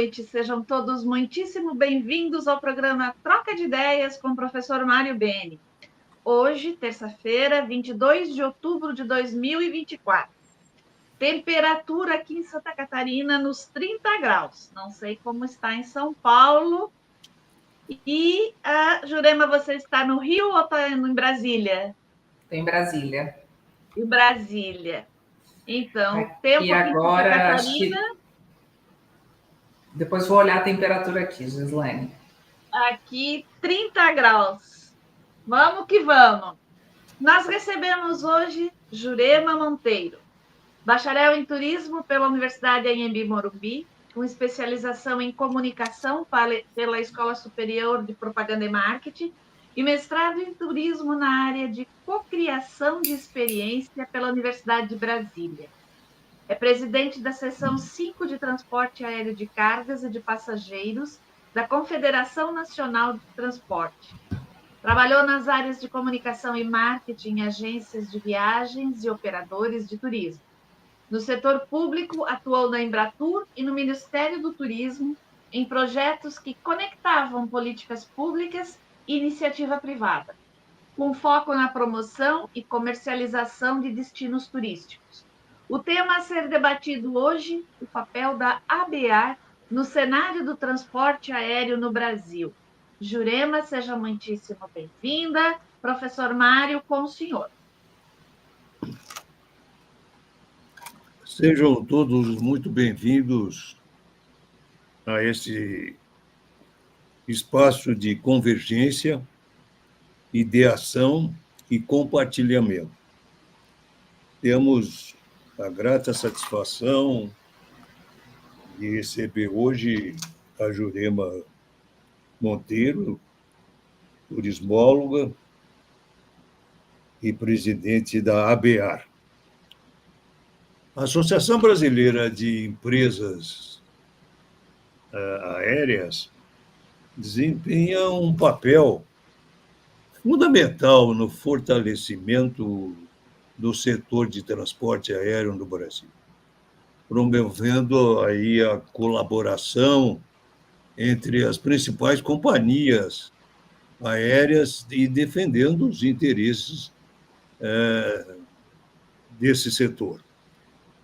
noite. Sejam todos muitíssimo bem-vindos ao programa Troca de Ideias com o professor Mário Beni. Hoje, terça-feira, 22 de outubro de 2024. Temperatura aqui em Santa Catarina nos 30 graus. Não sei como está em São Paulo. E, Jurema, você está no Rio ou está em Brasília? Estou em Brasília. Em Brasília. Então, tempo e aqui em Santa Catarina... Depois vou olhar a temperatura aqui, Gislaine. Aqui, 30 graus. Vamos que vamos. Nós recebemos hoje Jurema Monteiro, bacharel em turismo pela Universidade Anhembi Morumbi, com especialização em comunicação pela Escola Superior de Propaganda e Marketing e mestrado em turismo na área de cocriação de experiência pela Universidade de Brasília. É presidente da seção 5 de transporte aéreo de cargas e de passageiros da Confederação Nacional de Transporte. Trabalhou nas áreas de comunicação e marketing em agências de viagens e operadores de turismo. No setor público, atuou na Embratur e no Ministério do Turismo em projetos que conectavam políticas públicas e iniciativa privada, com foco na promoção e comercialização de destinos turísticos. O tema a ser debatido hoje, o papel da ABAR no cenário do transporte aéreo no Brasil. Jurema, seja muitíssimo bem-vinda. Professor Mário, com o senhor. Sejam todos muito bem-vindos a esse espaço de convergência, ideação e compartilhamento. Temos a grata satisfação de receber hoje a Jurema Monteiro, turismóloga e presidente da ABAR. A Associação Brasileira de Empresas Aéreas desempenha um papel fundamental no fortalecimento do setor de transporte aéreo no Brasil, promovendo aí a colaboração entre as principais companhias aéreas e defendendo os interesses desse setor.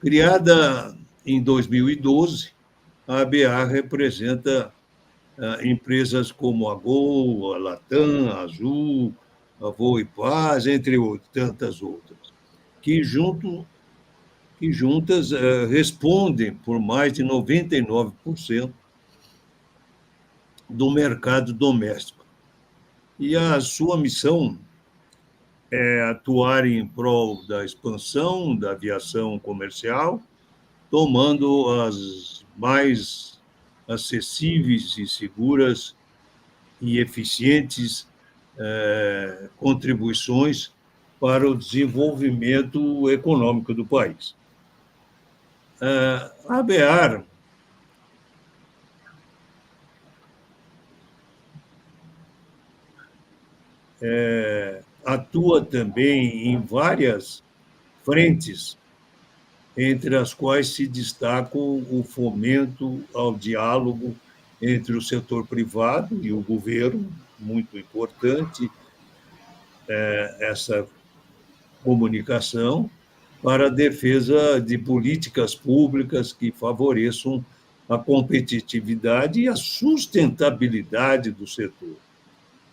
Criada em 2012, a ABAR representa empresas como a Gol, a Latam, a Azul, a Voo e Paz, entre tantas outras, que juntas respondem por mais de 99% do mercado doméstico. E a sua missão é atuar em prol da expansão da aviação comercial, tomando as mais acessíveis e seguras e eficientes contribuições para o desenvolvimento econômico do país. A ABAR atua também em várias frentes, entre as quais se destacam o fomento ao diálogo entre o setor privado e o governo, muito importante essa comunicação, para a defesa de políticas públicas que favoreçam a competitividade e a sustentabilidade do setor,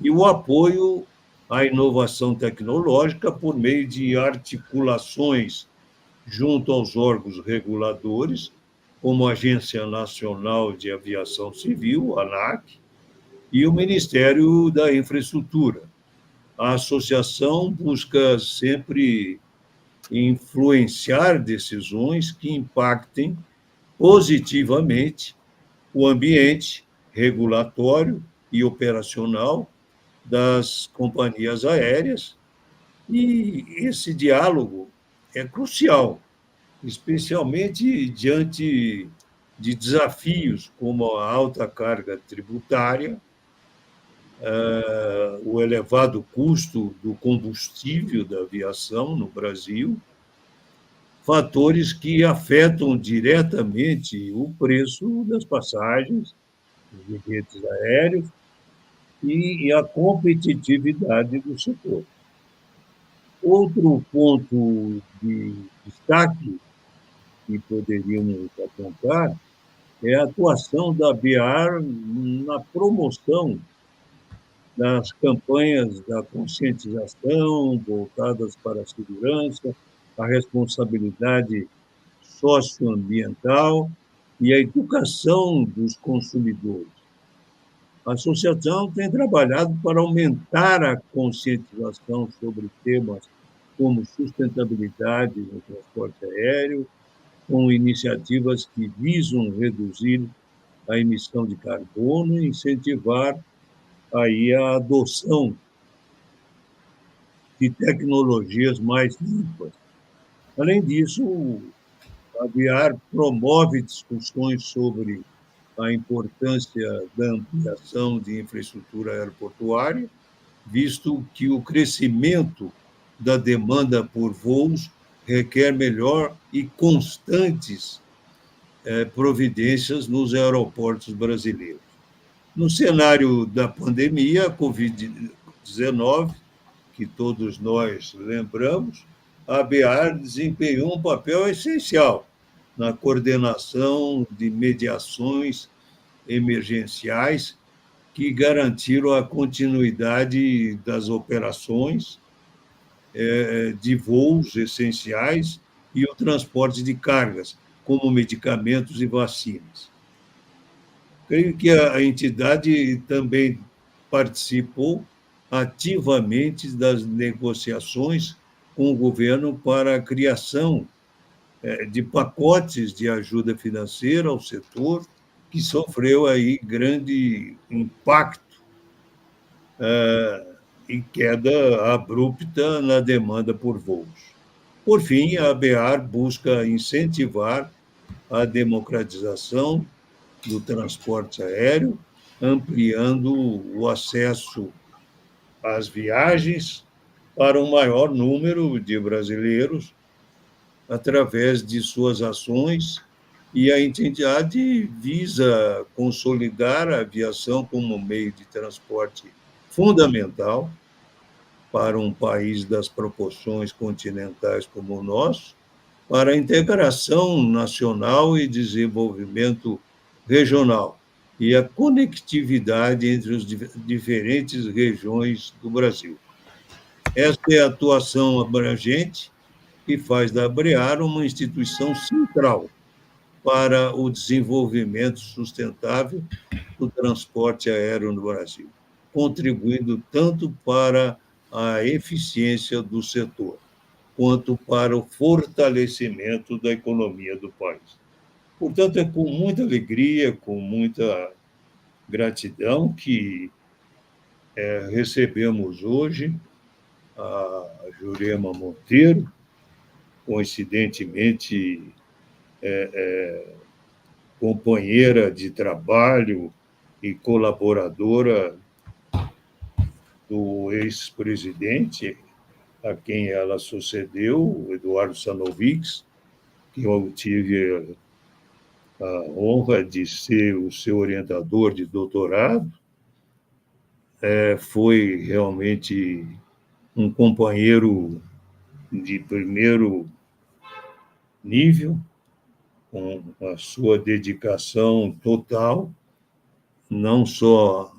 e o apoio à inovação tecnológica por meio de articulações junto aos órgãos reguladores, como a Agência Nacional de Aviação Civil, ANAC, e o Ministério da Infraestrutura. A associação busca sempre influenciar decisões que impactem positivamente o ambiente regulatório e operacional das companhias aéreas, e esse diálogo é crucial, especialmente diante de desafios como a alta carga tributária, o elevado custo do combustível da aviação no Brasil fatores que afetam diretamente o preço das passagens, dos bilhetes aéreos e a competitividade do setor. Outro ponto de destaque que poderíamos apontar é a atuação da BEAR na promoção das campanhas da conscientização voltadas para a segurança, a responsabilidade socioambiental e a educação dos consumidores. A associação tem trabalhado para aumentar a conscientização sobre temas como sustentabilidade no transporte aéreo, com iniciativas que visam reduzir a emissão de carbono e incentivar aí a adoção de tecnologias mais limpas. Além disso, a BIAR promove discussões sobre a importância da ampliação de infraestrutura aeroportuária, visto que o crescimento da demanda por voos requer melhor e constantes providências nos aeroportos brasileiros. No cenário da pandemia, a Covid-19, que todos nós lembramos, a BEAR desempenhou um papel essencial na coordenação de mediações emergenciais que garantiram a continuidade das operações de voos essenciais e o transporte de cargas, como medicamentos e vacinas. Creio que a entidade também participou ativamente das negociações com o governo para a criação de pacotes de ajuda financeira ao setor, que sofreu aí grande impacto e queda abrupta na demanda por voos. Por fim, a BEAR busca incentivar a democratização do transporte aéreo, ampliando o acesso às viagens para um maior número de brasileiros através de suas ações, e a entidade visa consolidar a aviação como meio de transporte fundamental para um país das proporções continentais como o nosso, para a integração nacional e desenvolvimento regional e a conectividade entre as diferentes regiões do Brasil. Esta é a atuação abrangente que faz da BREAR uma instituição central para o desenvolvimento sustentável do transporte aéreo no Brasil, contribuindo tanto para a eficiência do setor, quanto para o fortalecimento da economia do país. Portanto, é com muita alegria, com muita gratidão que recebemos hoje a Jurema Monteiro, coincidentemente companheira de trabalho e colaboradora do ex-presidente, a quem ela sucedeu, Eduardo Sanovics, que eu tive a honra de ser o seu orientador de doutorado. Foi realmente um companheiro de primeiro nível, com a sua dedicação total, não só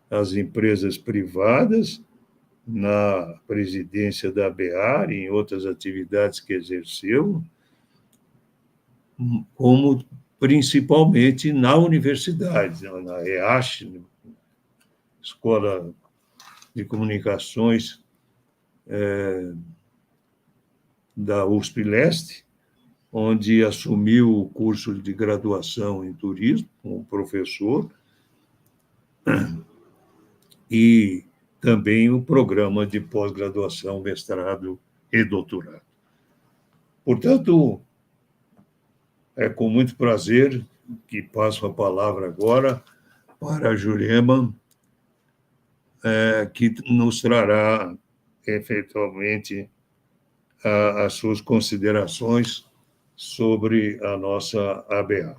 às empresas privadas, na presidência da BEAR e em outras atividades que exerceu, como principalmente na universidade, na EASH, Escola de Comunicações da USP-Leste, onde assumiu o curso de graduação em turismo como professor e também o programa de pós-graduação, mestrado e doutorado. Portanto, é com muito prazer que passo a palavra agora para a Jurema, que nos trará, efetivamente, as suas considerações sobre a nossa ABA.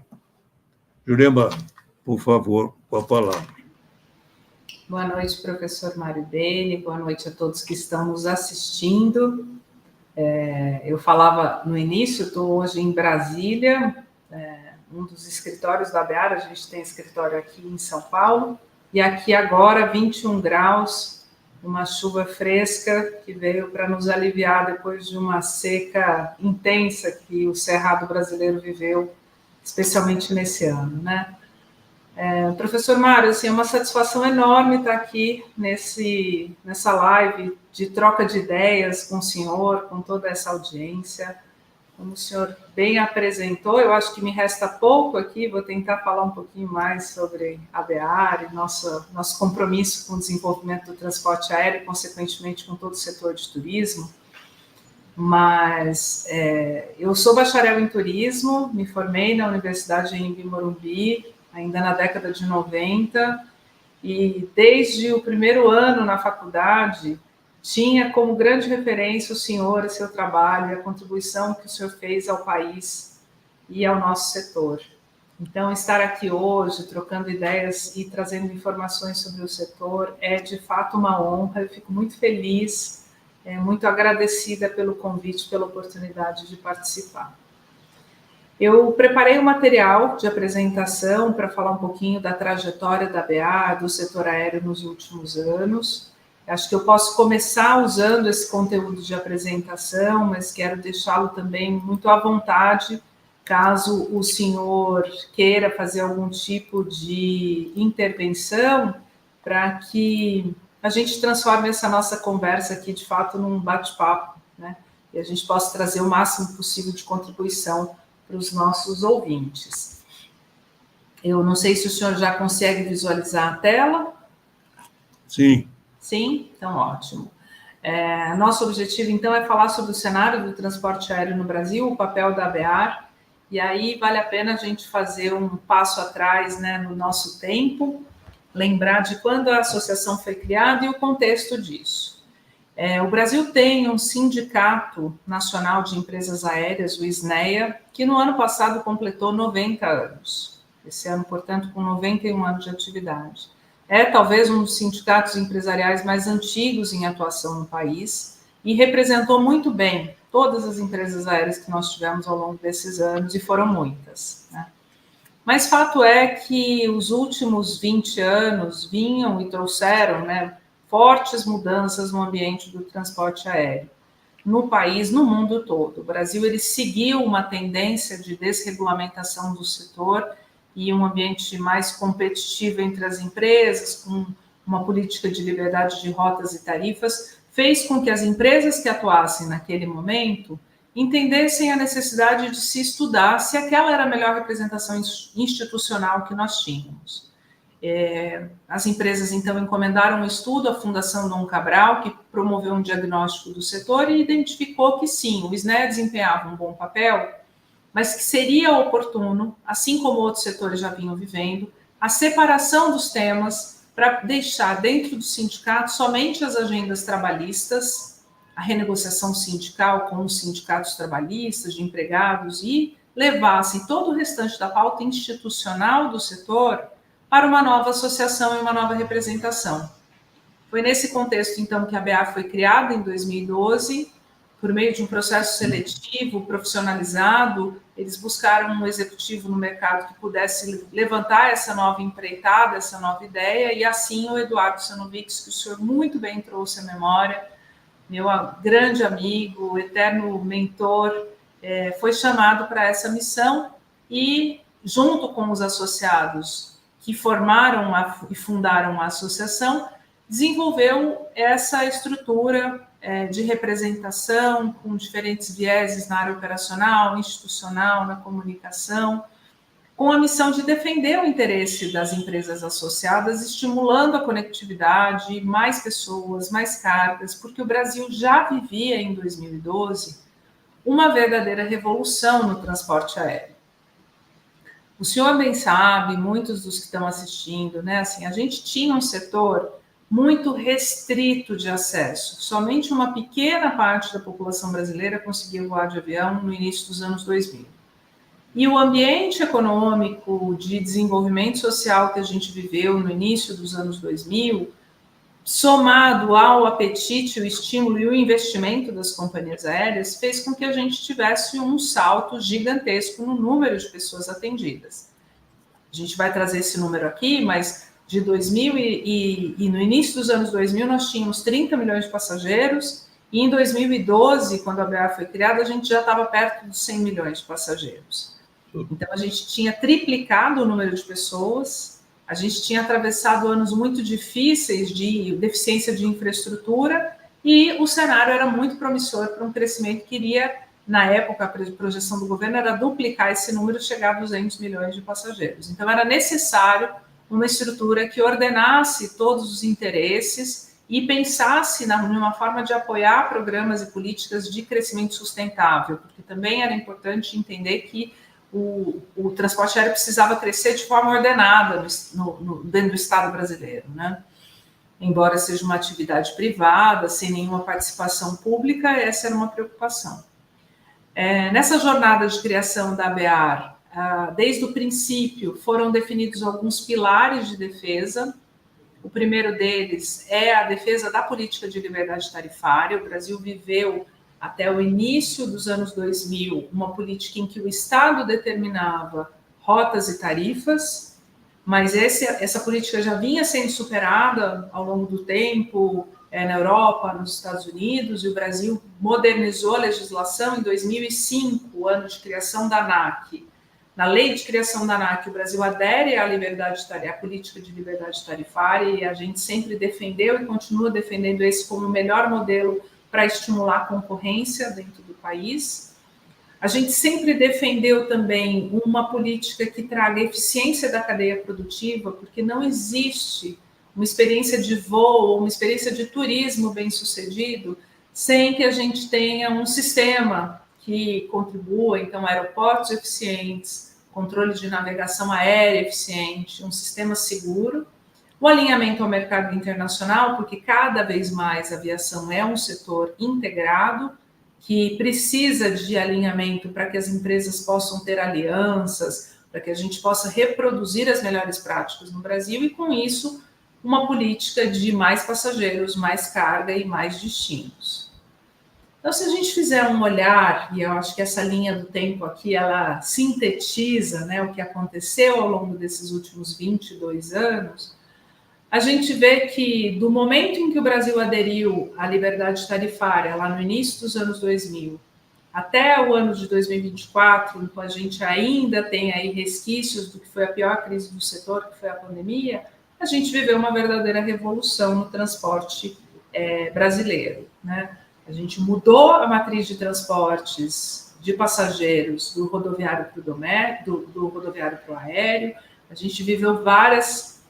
Jurema, por favor, com a palavra. Boa noite, professor Mário Bene, boa noite a todos que estão nos assistindo. Eu falava no início, estou hoje em Brasília, um dos escritórios da ABAR, a gente tem escritório aqui em São Paulo, e aqui agora 21 graus, uma chuva fresca que veio para nos aliviar depois de uma seca intensa que o Cerrado brasileiro viveu, especialmente nesse ano, né? Professor Mário, assim, é uma satisfação enorme estar aqui nessa live de troca de ideias com o senhor, com toda essa audiência. Como o senhor bem apresentou, eu acho que me resta pouco aqui, vou tentar falar um pouquinho mais sobre a ABAR e nosso compromisso com o desenvolvimento do transporte aéreo e, consequentemente, com todo o setor de turismo. Mas eu sou bacharel em turismo, me formei na Universidade Anhembi Morumbi, ainda na década de 90, e desde o primeiro ano na faculdade, tinha como grande referência o senhor e seu trabalho, e a contribuição que o senhor fez ao país e ao nosso setor. Então, estar aqui hoje, trocando ideias e trazendo informações sobre o setor, é de fato uma honra, eu fico muito feliz, muito agradecida pelo convite, pela oportunidade de participar. Eu preparei um material de apresentação para falar um pouquinho da trajetória da ABAR, do setor aéreo nos últimos anos. Acho que eu posso começar usando esse conteúdo de apresentação, mas quero deixá-lo também muito à vontade, caso o senhor queira fazer algum tipo de intervenção, para que a gente transforme essa nossa conversa aqui, de fato, num bate-papo, né? E a gente possa trazer o máximo possível de contribuição para os nossos ouvintes. Eu não sei se o senhor já consegue visualizar a tela. Sim. Sim? Então, ótimo. Nosso objetivo, então, é falar sobre o cenário do transporte aéreo no Brasil, o papel da ABAR, e aí vale a pena a gente fazer um passo atrás, né, no nosso tempo, lembrar de quando a associação foi criada e o contexto disso. O Brasil tem um sindicato nacional de empresas aéreas, o SNEA, que no ano passado completou 90 anos. Esse ano, portanto, com 91 anos de atividade. É talvez um dos sindicatos empresariais mais antigos em atuação no país e representou muito bem todas as empresas aéreas que nós tivemos ao longo desses anos, e foram muitas, né? Mas fato é que os últimos 20 anos vinham e trouxeram, né, fortes mudanças no ambiente do transporte aéreo, no país, no mundo todo. O Brasil ele seguiu uma tendência de desregulamentação do setor e um ambiente mais competitivo entre as empresas, com uma política de liberdade de rotas e tarifas, fez com que as empresas que atuassem naquele momento entendessem a necessidade de se estudar se aquela era a melhor representação institucional que nós tínhamos. As empresas, então, encomendaram um estudo à Fundação Dom Cabral, que promoveu um diagnóstico do setor e identificou que, sim, o SNEA desempenhava um bom papel, mas que seria oportuno, assim como outros setores já vinham vivendo, a separação dos temas para deixar dentro do sindicato somente as agendas trabalhistas, a renegociação sindical com os sindicatos trabalhistas, de empregados, e levassem todo o restante da pauta institucional do setor para uma nova associação e uma nova representação. Foi nesse contexto, então, que a ABAR foi criada em 2012, por meio de um processo seletivo, profissionalizado. Eles buscaram um executivo no mercado que pudesse levantar essa nova empreitada, essa nova ideia, e assim o Eduardo Sanovics, que o senhor muito bem trouxe à memória, meu grande amigo, eterno mentor, foi chamado para essa missão e, junto com os associados que formaram e fundaram a associação, desenvolveu essa estrutura de representação com diferentes vieses na área operacional, institucional, na comunicação, com a missão de defender o interesse das empresas associadas, estimulando a conectividade, mais pessoas, mais cargas, porque o Brasil já vivia, em 2012, uma verdadeira revolução no transporte aéreo. O senhor bem sabe, muitos dos que estão assistindo, né? Assim, a gente tinha um setor muito restrito de acesso. Somente uma pequena parte da população brasileira conseguia voar de avião no início dos anos 2000. E o ambiente econômico de desenvolvimento social que a gente viveu no início dos anos 2000, somado ao apetite, o estímulo e o investimento das companhias aéreas, fez com que a gente tivesse um salto gigantesco no número de pessoas atendidas. A gente vai trazer esse número aqui, mas de 2000 e no início dos anos 2000 nós tínhamos 30 milhões de passageiros, e em 2012, quando a BA foi criada, a gente já estava perto dos 100 milhões de passageiros. Então, a gente tinha triplicado o número de pessoas, a gente tinha atravessado anos muito difíceis de deficiência de infraestrutura, e o cenário era muito promissor para um crescimento que iria, na época, a projeção do governo era duplicar esse número e chegar a 200 milhões de passageiros. Então, era necessário uma estrutura que ordenasse todos os interesses e pensasse numa forma de apoiar programas e políticas de crescimento sustentável, porque também era importante entender que o transporte aéreo precisava crescer de forma ordenada dentro do Estado brasileiro, né? Embora seja uma atividade privada, sem nenhuma participação pública, essa era uma preocupação. Nessa jornada de criação da ABAR, desde o princípio foram definidos alguns pilares de defesa. O primeiro deles é a defesa da política de liberdade tarifária. O Brasil viveu, até o início dos anos 2000, uma política em que o Estado determinava rotas e tarifas, mas essa política já vinha sendo superada ao longo do tempo, na Europa, nos Estados Unidos, e o Brasil modernizou a legislação em 2005, o ano de criação da ANAC. Na lei de criação da ANAC, o Brasil adere à política de liberdade tarifária, e a gente sempre defendeu e continua defendendo esse como o melhor modelo para estimular a concorrência dentro do país. A gente sempre defendeu também uma política que traga eficiência da cadeia produtiva, porque não existe uma experiência de voo ou uma experiência de turismo bem-sucedido sem que a gente tenha um sistema que contribua, então, aeroportos eficientes, controle de navegação aérea eficiente, um sistema seguro, o alinhamento ao mercado internacional, porque cada vez mais a aviação é um setor integrado, que precisa de alinhamento para que as empresas possam ter alianças, para que a gente possa reproduzir as melhores práticas no Brasil, e com isso, uma política de mais passageiros, mais carga e mais destinos. Então, se a gente fizer um olhar, e eu acho que essa linha do tempo aqui, ela sintetiza, né, o que aconteceu ao longo desses últimos 22 anos, a gente vê que do momento em que o Brasil aderiu à liberdade tarifária, lá no início dos anos 2000, até o ano de 2024, então a gente ainda tem aí resquícios do que foi a pior crise do setor, que foi a pandemia, a gente viveu uma verdadeira revolução no transporte brasileiro, né? A gente mudou a matriz de transportes de passageiros do rodoviário para o doméstico, do rodoviário para o aéreo. A gente viveu várias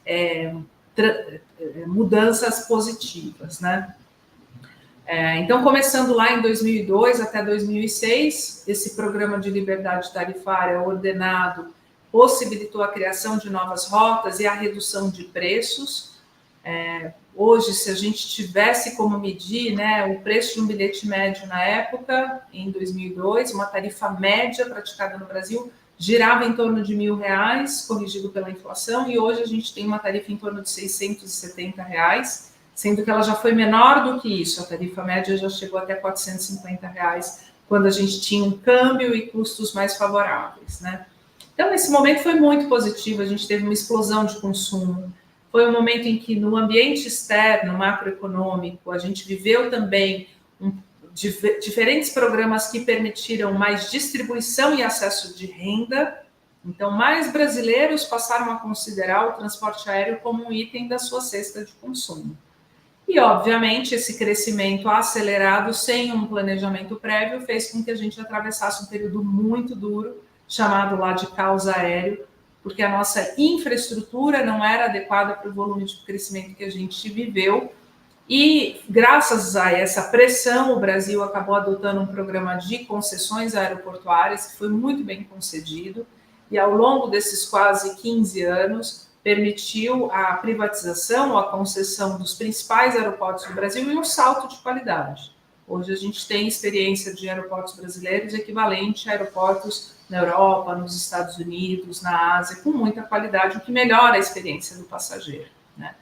mudanças positivas, né? Então, começando lá em 2002 até 2006, esse programa de liberdade tarifária ordenado possibilitou a criação de novas rotas e a redução de preços. Hoje, se a gente tivesse como medir, né, o preço de um bilhete médio na época, em 2002, uma tarifa média praticada no Brasil girava em torno de R$1.000, corrigido pela inflação, e hoje a gente tem uma tarifa em torno de R$670, sendo que ela já foi menor do que isso. A tarifa média já chegou até R$450, quando a gente tinha um câmbio e custos mais favoráveis, né? Então, esse momento foi muito positivo, a gente teve uma explosão de consumo. Foi um momento em que, no ambiente externo, macroeconômico, a gente viveu também diferentes programas que permitiram mais distribuição e acesso de renda. Então, mais brasileiros passaram a considerar o transporte aéreo como um item da sua cesta de consumo. E, obviamente, esse crescimento acelerado, sem um planejamento prévio, fez com que a gente atravessasse um período muito duro, chamado lá de caos aéreo, porque a nossa infraestrutura não era adequada para o volume de crescimento que a gente viveu. E, graças a essa pressão, o Brasil acabou adotando um programa de concessões aeroportuárias, que foi muito bem concedido, e ao longo desses quase 15 anos, permitiu a privatização ou a concessão dos principais aeroportos do Brasil e um salto de qualidade. Hoje a gente tem experiência de aeroportos brasileiros equivalente a aeroportos na Europa, nos Estados Unidos, na Ásia, com muita qualidade, o que melhora a experiência do passageiro, né?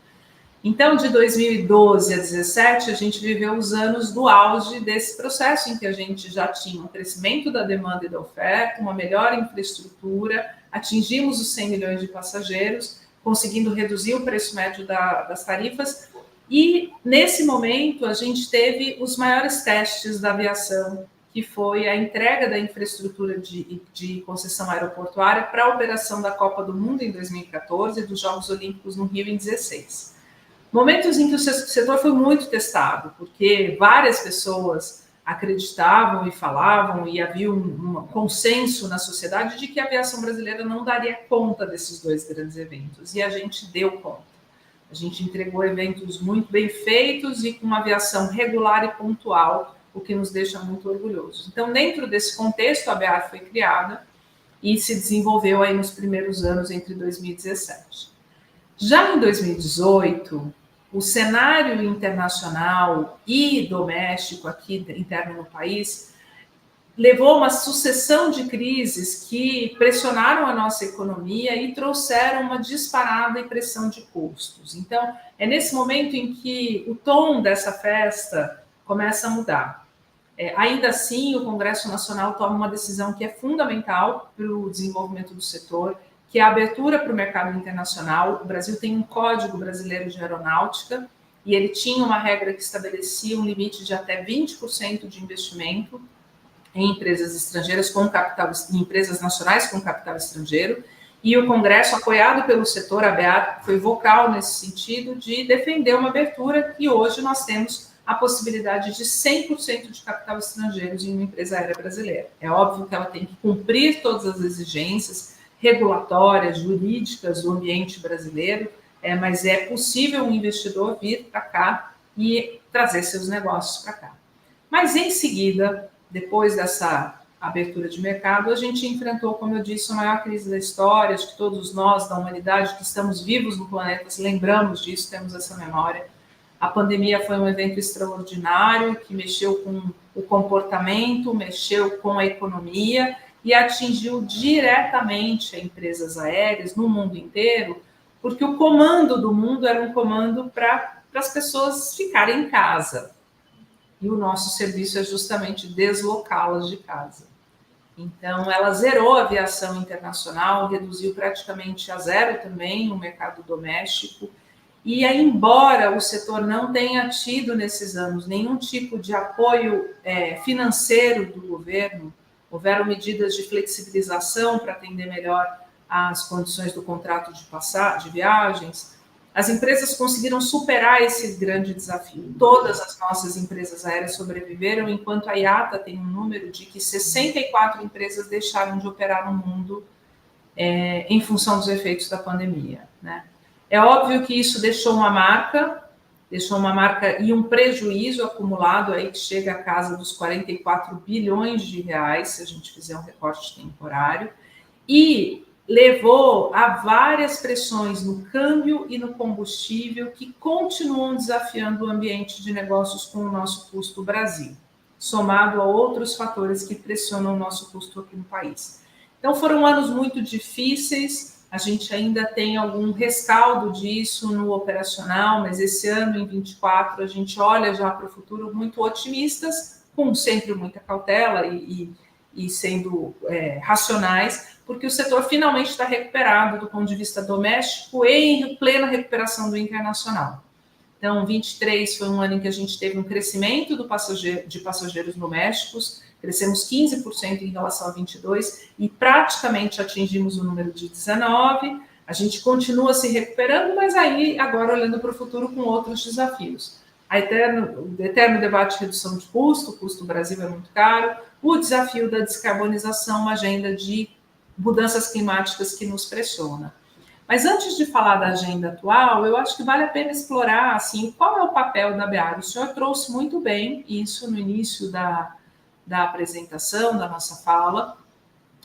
Então, de 2012 a 2017, a gente viveu os anos do auge desse processo, em que a gente já tinha um crescimento da demanda e da oferta, uma melhor infraestrutura, atingimos os 100 milhões de passageiros, conseguindo reduzir o preço médio das tarifas, e nesse momento a gente teve os maiores testes da aviação, que foi a entrega da infraestrutura de concessão aeroportuária para a operação da Copa do Mundo em 2014 e dos Jogos Olímpicos no Rio em 2016. Momentos em que o setor foi muito testado, porque várias pessoas acreditavam e falavam, e havia um consenso na sociedade de que a aviação brasileira não daria conta desses dois grandes eventos, e a gente deu conta. A gente entregou eventos muito bem feitos e com uma aviação regular e pontual, o que nos deixa muito orgulhosos. Então, dentro desse contexto, a BEAR foi criada e se desenvolveu aí nos primeiros anos, entre 2017. Já em 2018, o cenário internacional e doméstico aqui interno no país levou a uma sucessão de crises que pressionaram a nossa economia e trouxeram uma disparada e pressão de custos. Então, é nesse momento em que o tom dessa festa começa a mudar. Ainda assim, o Congresso Nacional toma uma decisão que é fundamental para o desenvolvimento do setor, que é a abertura para o mercado internacional. O Brasil tem um Código Brasileiro de Aeronáutica e ele tinha uma regra que estabelecia um limite de até 20% de investimento em empresas estrangeiras com capital, em empresas nacionais com capital estrangeiro, e o Congresso, apoiado pelo setor, a BEAR, foi vocal nesse sentido de defender uma abertura, e hoje nós temos a possibilidade de 100% de capital estrangeiro em uma empresa aérea brasileira. É óbvio que ela tem que cumprir todas as exigências regulatórias, jurídicas do ambiente brasileiro, mas é possível um investidor vir para cá e trazer seus negócios para cá. Mas em seguida, depois dessa abertura de mercado, a gente enfrentou, como eu disse, a maior crise da história. Acho que todos nós da humanidade que estamos vivos no planeta lembramos disso, temos essa memória. A pandemia foi um evento extraordinário que mexeu com o comportamento, mexeu com a economia e atingiu diretamente as empresas aéreas no mundo inteiro, porque o comando do mundo era um comando para as pessoas ficarem em casa. E o nosso serviço é justamente deslocá-las de casa. Então, ela zerou a aviação internacional, reduziu praticamente a zero também no mercado doméstico. E, embora o setor não tenha tido, nesses anos, nenhum tipo de apoio financeiro do governo, houveram medidas de flexibilização para atender melhor as condições do contrato de viagens, as empresas conseguiram superar esse grande desafio. Todas as nossas empresas aéreas sobreviveram, enquanto a IATA tem um número de que 64 empresas deixaram de operar no mundo em função dos efeitos da pandemia, né? É óbvio que isso deixou uma marca e um prejuízo acumulado aí que chega à casa dos 44 bilhões de reais, se a gente fizer um recorte temporário, e levou a várias pressões no câmbio e no combustível que continuam desafiando o ambiente de negócios com o nosso custo Brasil, somado a outros fatores que pressionam o nosso custo aqui no país. Então, foram anos muito difíceis, a gente ainda tem algum rescaldo disso no operacional, mas esse ano, em 24, a gente olha já para o futuro muito otimistas, com sempre muita cautela e sendo racionais, porque o setor finalmente está recuperado do ponto de vista doméstico e em plena recuperação do internacional. Então, 23 foi um ano em que a gente teve um crescimento de passageiros domésticos, crescemos 15% em relação a 22 e praticamente atingimos o número de 19. A gente continua se recuperando, mas aí agora olhando para o futuro com outros desafios. O eterno debate de redução de custo, o custo do Brasil é muito caro, o desafio da descarbonização, uma agenda de mudanças climáticas que nos pressiona. Mas antes de falar da agenda atual, eu acho que vale a pena explorar assim, qual é o papel da BEAR. O senhor trouxe muito bem isso no início da apresentação, da nossa fala.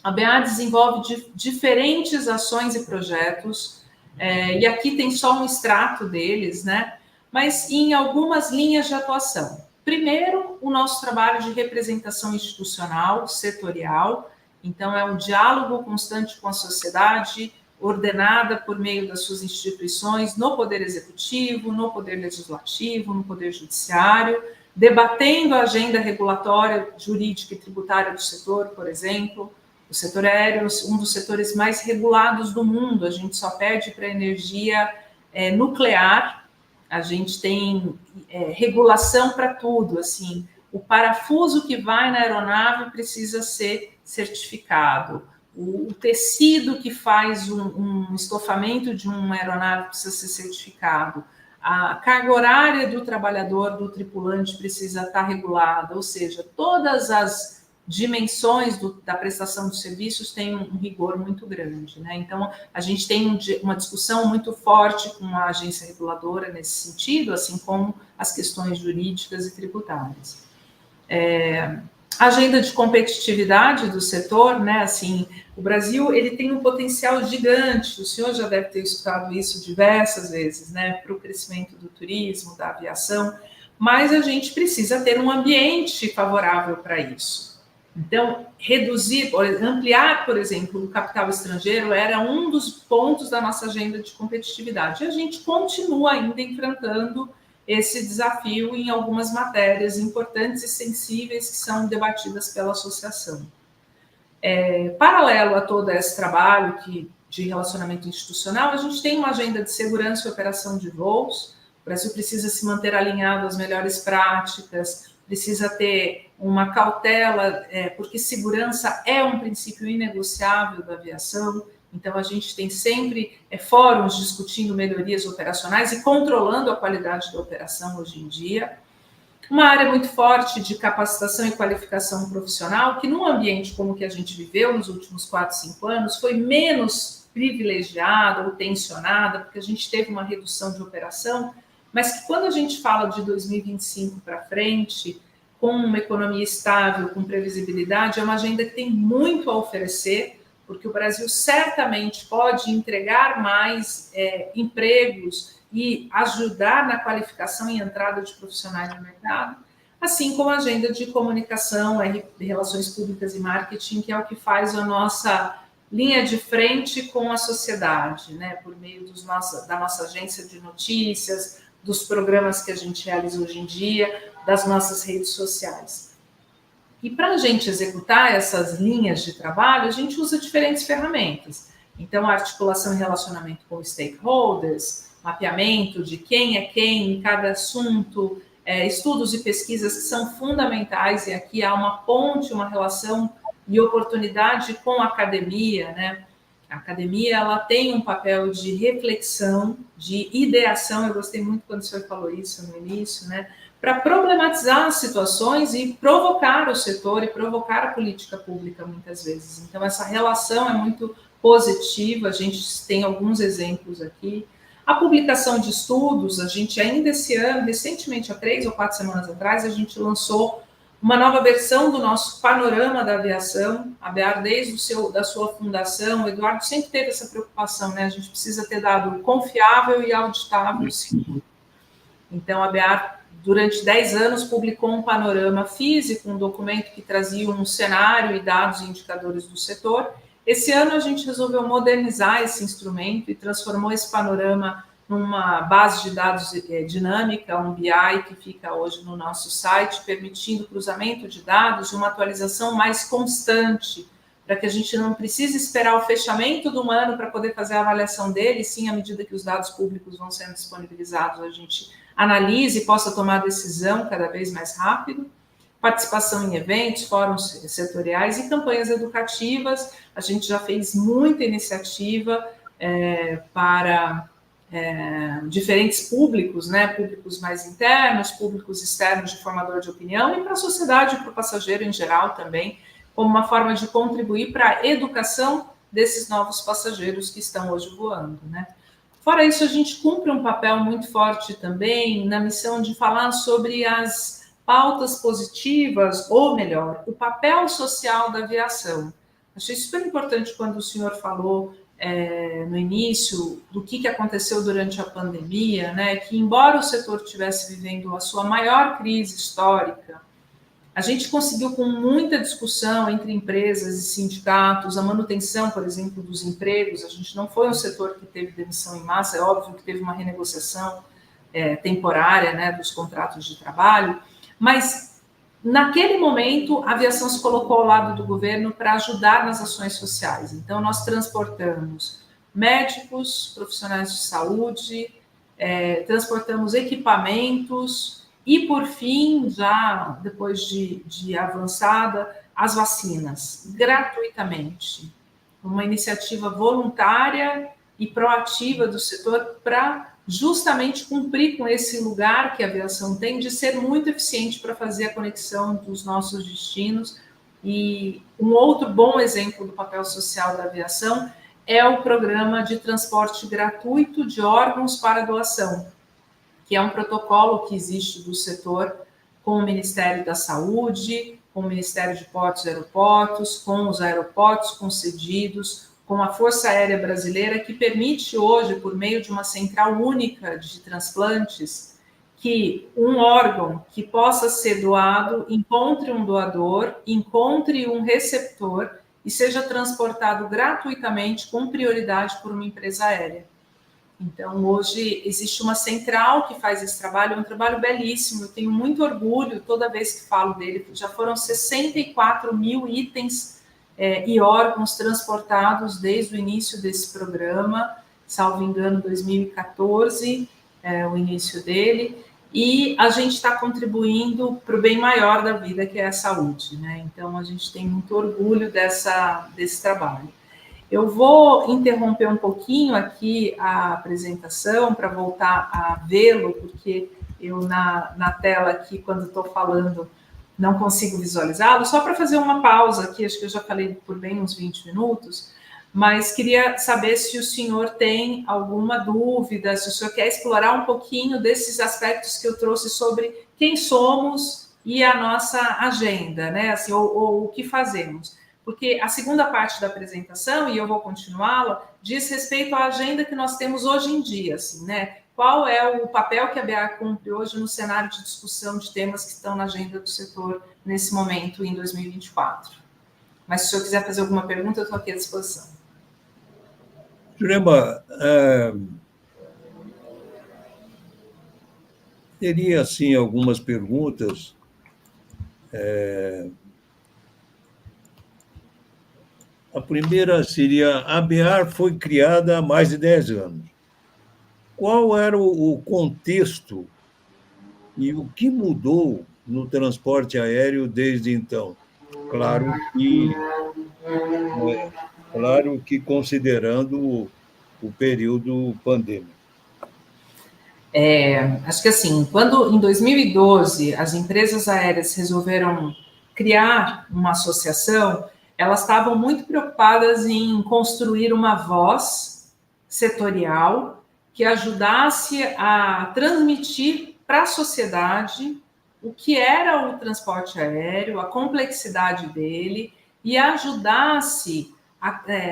A BEAR desenvolve diferentes ações e projetos e aqui tem só um extrato deles, né? Mas em algumas linhas de atuação. Primeiro, o nosso trabalho de representação institucional, setorial, então é um diálogo constante com a sociedade, ordenada por meio das suas instituições, no Poder Executivo, no Poder Legislativo, no Poder Judiciário, debatendo a agenda regulatória, jurídica e tributária do setor, por exemplo. O setor aéreo é um dos setores mais regulados do mundo, a gente só perde para a energia nuclear, a gente tem regulação para tudo, assim, o parafuso que vai na aeronave precisa ser certificado, o tecido que faz um estofamento de uma aeronave precisa ser certificado, a carga horária do trabalhador, do tripulante precisa estar regulada, ou seja, todas as dimensões da prestação de serviços têm um rigor muito grande, né? Então, a gente tem uma discussão muito forte com a agência reguladora nesse sentido, assim como as questões jurídicas e tributárias. A agenda de competitividade do setor, né? Assim, o Brasil ele tem um potencial gigante. O senhor já deve ter escutado isso diversas vezes, né? Para o crescimento do turismo, da aviação, mas a gente precisa ter um ambiente favorável para isso. Então, ampliar, por exemplo, o capital estrangeiro era um dos pontos da nossa agenda de competitividade. E a gente continua ainda enfrentando esse desafio em algumas matérias importantes e sensíveis que são debatidas pela associação. Paralelo a todo esse trabalho de relacionamento institucional, a gente tem uma agenda de segurança e operação de voos. O Brasil precisa se manter alinhado às melhores práticas, precisa ter uma cautela, porque segurança é um princípio inegociável da aviação. Então, a gente tem sempre fóruns discutindo melhorias operacionais e controlando a qualidade da operação hoje em dia. Uma área muito forte de capacitação e qualificação profissional, que num ambiente como o que a gente viveu nos últimos 4, 5 anos, foi menos privilegiada ou tensionada, porque a gente teve uma redução de operação, mas que quando a gente fala de 2025 para frente, com uma economia estável, com previsibilidade, é uma agenda que tem muito a oferecer, porque o Brasil certamente pode entregar mais empregos e ajudar na qualificação e entrada de profissionais no mercado, assim como a agenda de comunicação, relações públicas e marketing, que é o que faz a nossa linha de frente com a sociedade, né, por meio da nossa agência de notícias, dos programas que a gente realiza hoje em dia, das nossas redes sociais. E para a gente executar essas linhas de trabalho, a gente usa diferentes ferramentas. Então, a articulação e relacionamento com stakeholders, mapeamento de quem é quem em cada assunto, estudos e pesquisas que são fundamentais, e aqui há uma ponte, uma relação e oportunidade com a academia, né? A academia ela tem um papel de reflexão, de ideação, eu gostei muito quando o senhor falou isso no início, né? Para problematizar as situações e provocar o setor e provocar a política pública muitas vezes. Então, essa relação é muito positiva, a gente tem alguns exemplos aqui. A publicação de estudos, a gente ainda esse ano, recentemente, há 3 ou 4 semanas atrás, a gente lançou uma nova versão do nosso panorama da aviação. A BEAR, desde da sua fundação, o Eduardo sempre teve essa preocupação, né? A gente precisa ter dado confiável e auditável. Sim. Então, a BEAR, durante 10 anos, publicou um panorama físico, um documento que trazia um cenário e dados e indicadores do setor. Esse ano, a gente resolveu modernizar esse instrumento e transformou esse panorama numa base de dados dinâmica, um BI, que fica hoje no nosso site, permitindo cruzamento de dados e uma atualização mais constante, para que a gente não precise esperar o fechamento do ano para poder fazer a avaliação dele, sim, à medida que os dados públicos vão sendo disponibilizados, a gente analise e possa tomar decisão cada vez mais rápido. Participação em eventos, fóruns setoriais e campanhas educativas. A gente já fez muita iniciativa para diferentes públicos, né? Públicos mais internos, públicos externos de formador de opinião e para a sociedade e para o passageiro em geral também, como uma forma de contribuir para a educação desses novos passageiros que estão hoje voando, né? Fora isso, a gente cumpre um papel muito forte também na missão de falar sobre as pautas positivas, ou melhor, o papel social da aviação. Achei super importante quando o senhor falou no início do que aconteceu durante a pandemia, né, que embora o setor estivesse vivendo a sua maior crise histórica, a gente conseguiu, com muita discussão entre empresas e sindicatos, a manutenção, por exemplo, dos empregos. A gente não foi um setor que teve demissão em massa, é óbvio que teve uma renegociação temporária, né, dos contratos de trabalho, mas naquele momento a aviação se colocou ao lado do governo para ajudar nas ações sociais. Então, nós transportamos médicos, profissionais de saúde, transportamos equipamentos, e, por fim, já depois de avançada, as vacinas, gratuitamente. Uma iniciativa voluntária e proativa do setor para justamente cumprir com esse lugar que a aviação tem de ser muito eficiente para fazer a conexão dos nossos destinos. E um outro bom exemplo do papel social da aviação é o programa de transporte gratuito de órgãos para doação, que é um protocolo que existe do setor com o Ministério da Saúde, com o Ministério de Portos e Aeroportos, com os aeroportos concedidos, com a Força Aérea Brasileira, que permite hoje, por meio de uma central única de transplantes, que um órgão que possa ser doado encontre um doador, encontre um receptor e seja transportado gratuitamente, com prioridade, por uma empresa aérea. Então, hoje, existe uma central que faz esse trabalho, é um trabalho belíssimo, eu tenho muito orgulho toda vez que falo dele. Já foram 64 mil itens e órgãos transportados desde o início desse programa, salvo engano, 2014, o início dele, e a gente está contribuindo para o bem maior da vida, que é a saúde, né? Então, a gente tem muito orgulho desse trabalho. Eu vou interromper um pouquinho aqui a apresentação para voltar a vê-lo, porque eu na tela aqui, quando estou falando, não consigo visualizá-lo, só para fazer uma pausa aqui, acho que eu já falei por bem uns 20 minutos, mas queria saber se o senhor tem alguma dúvida, se o senhor quer explorar um pouquinho desses aspectos que eu trouxe sobre quem somos e a nossa agenda, né? Assim, ou o que fazemos. Porque a segunda parte da apresentação, e eu vou continuá-la, diz respeito à agenda que nós temos hoje em dia, assim, né? Qual é o papel que a BA cumpre hoje no cenário de discussão de temas que estão na agenda do setor nesse momento, em 2024. Mas se o senhor quiser fazer alguma pergunta, eu estou aqui à disposição. Jurema, teria, assim, algumas perguntas. A primeira seria: a BEAR foi criada há mais de 10 anos. Qual era o contexto e o que mudou no transporte aéreo desde então? Claro que considerando o período pandêmico. Acho que assim, quando em 2012 as empresas aéreas resolveram criar uma associação, elas estavam muito preocupadas em construir uma voz setorial que ajudasse a transmitir para a sociedade o que era o transporte aéreo, a complexidade dele, e ajudasse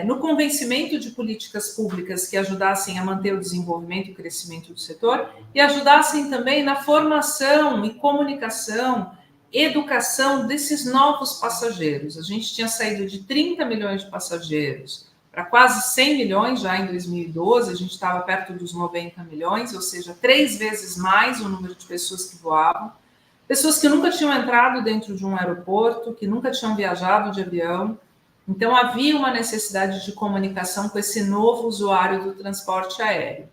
no convencimento de políticas públicas que ajudassem a manter o desenvolvimento e o crescimento do setor, e ajudassem também na formação e comunicação, educação desses novos passageiros. A gente tinha saído de 30 milhões de passageiros para quase 100 milhões já em 2012, a gente estava perto dos 90 milhões, ou seja, 3 vezes mais o número de pessoas que voavam, pessoas que nunca tinham entrado dentro de um aeroporto, que nunca tinham viajado de avião. Então, havia uma necessidade de comunicação com esse novo usuário do transporte aéreo,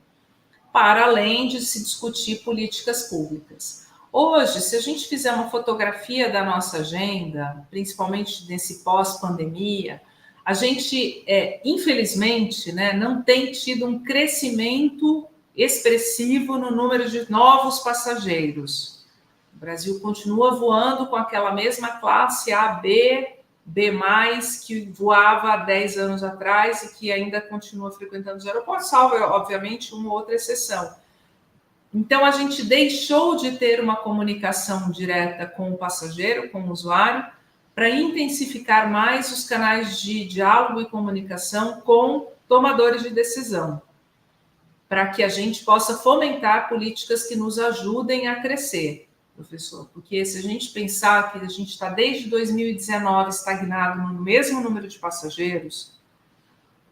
para além de se discutir políticas públicas. Hoje, se a gente fizer uma fotografia da nossa agenda, principalmente nesse pós-pandemia, a gente, infelizmente, né, não tem tido um crescimento expressivo no número de novos passageiros. O Brasil continua voando com aquela mesma classe A, B, B+, que voava há 10 anos atrás e que ainda continua frequentando os aeroportos, salvo, obviamente, uma outra exceção. Então, a gente deixou de ter uma comunicação direta com o passageiro, com o usuário, para intensificar mais os canais de diálogo e comunicação com tomadores de decisão, para que a gente possa fomentar políticas que nos ajudem a crescer, professor. Porque se a gente pensar que a gente está desde 2019 estagnado no mesmo número de passageiros,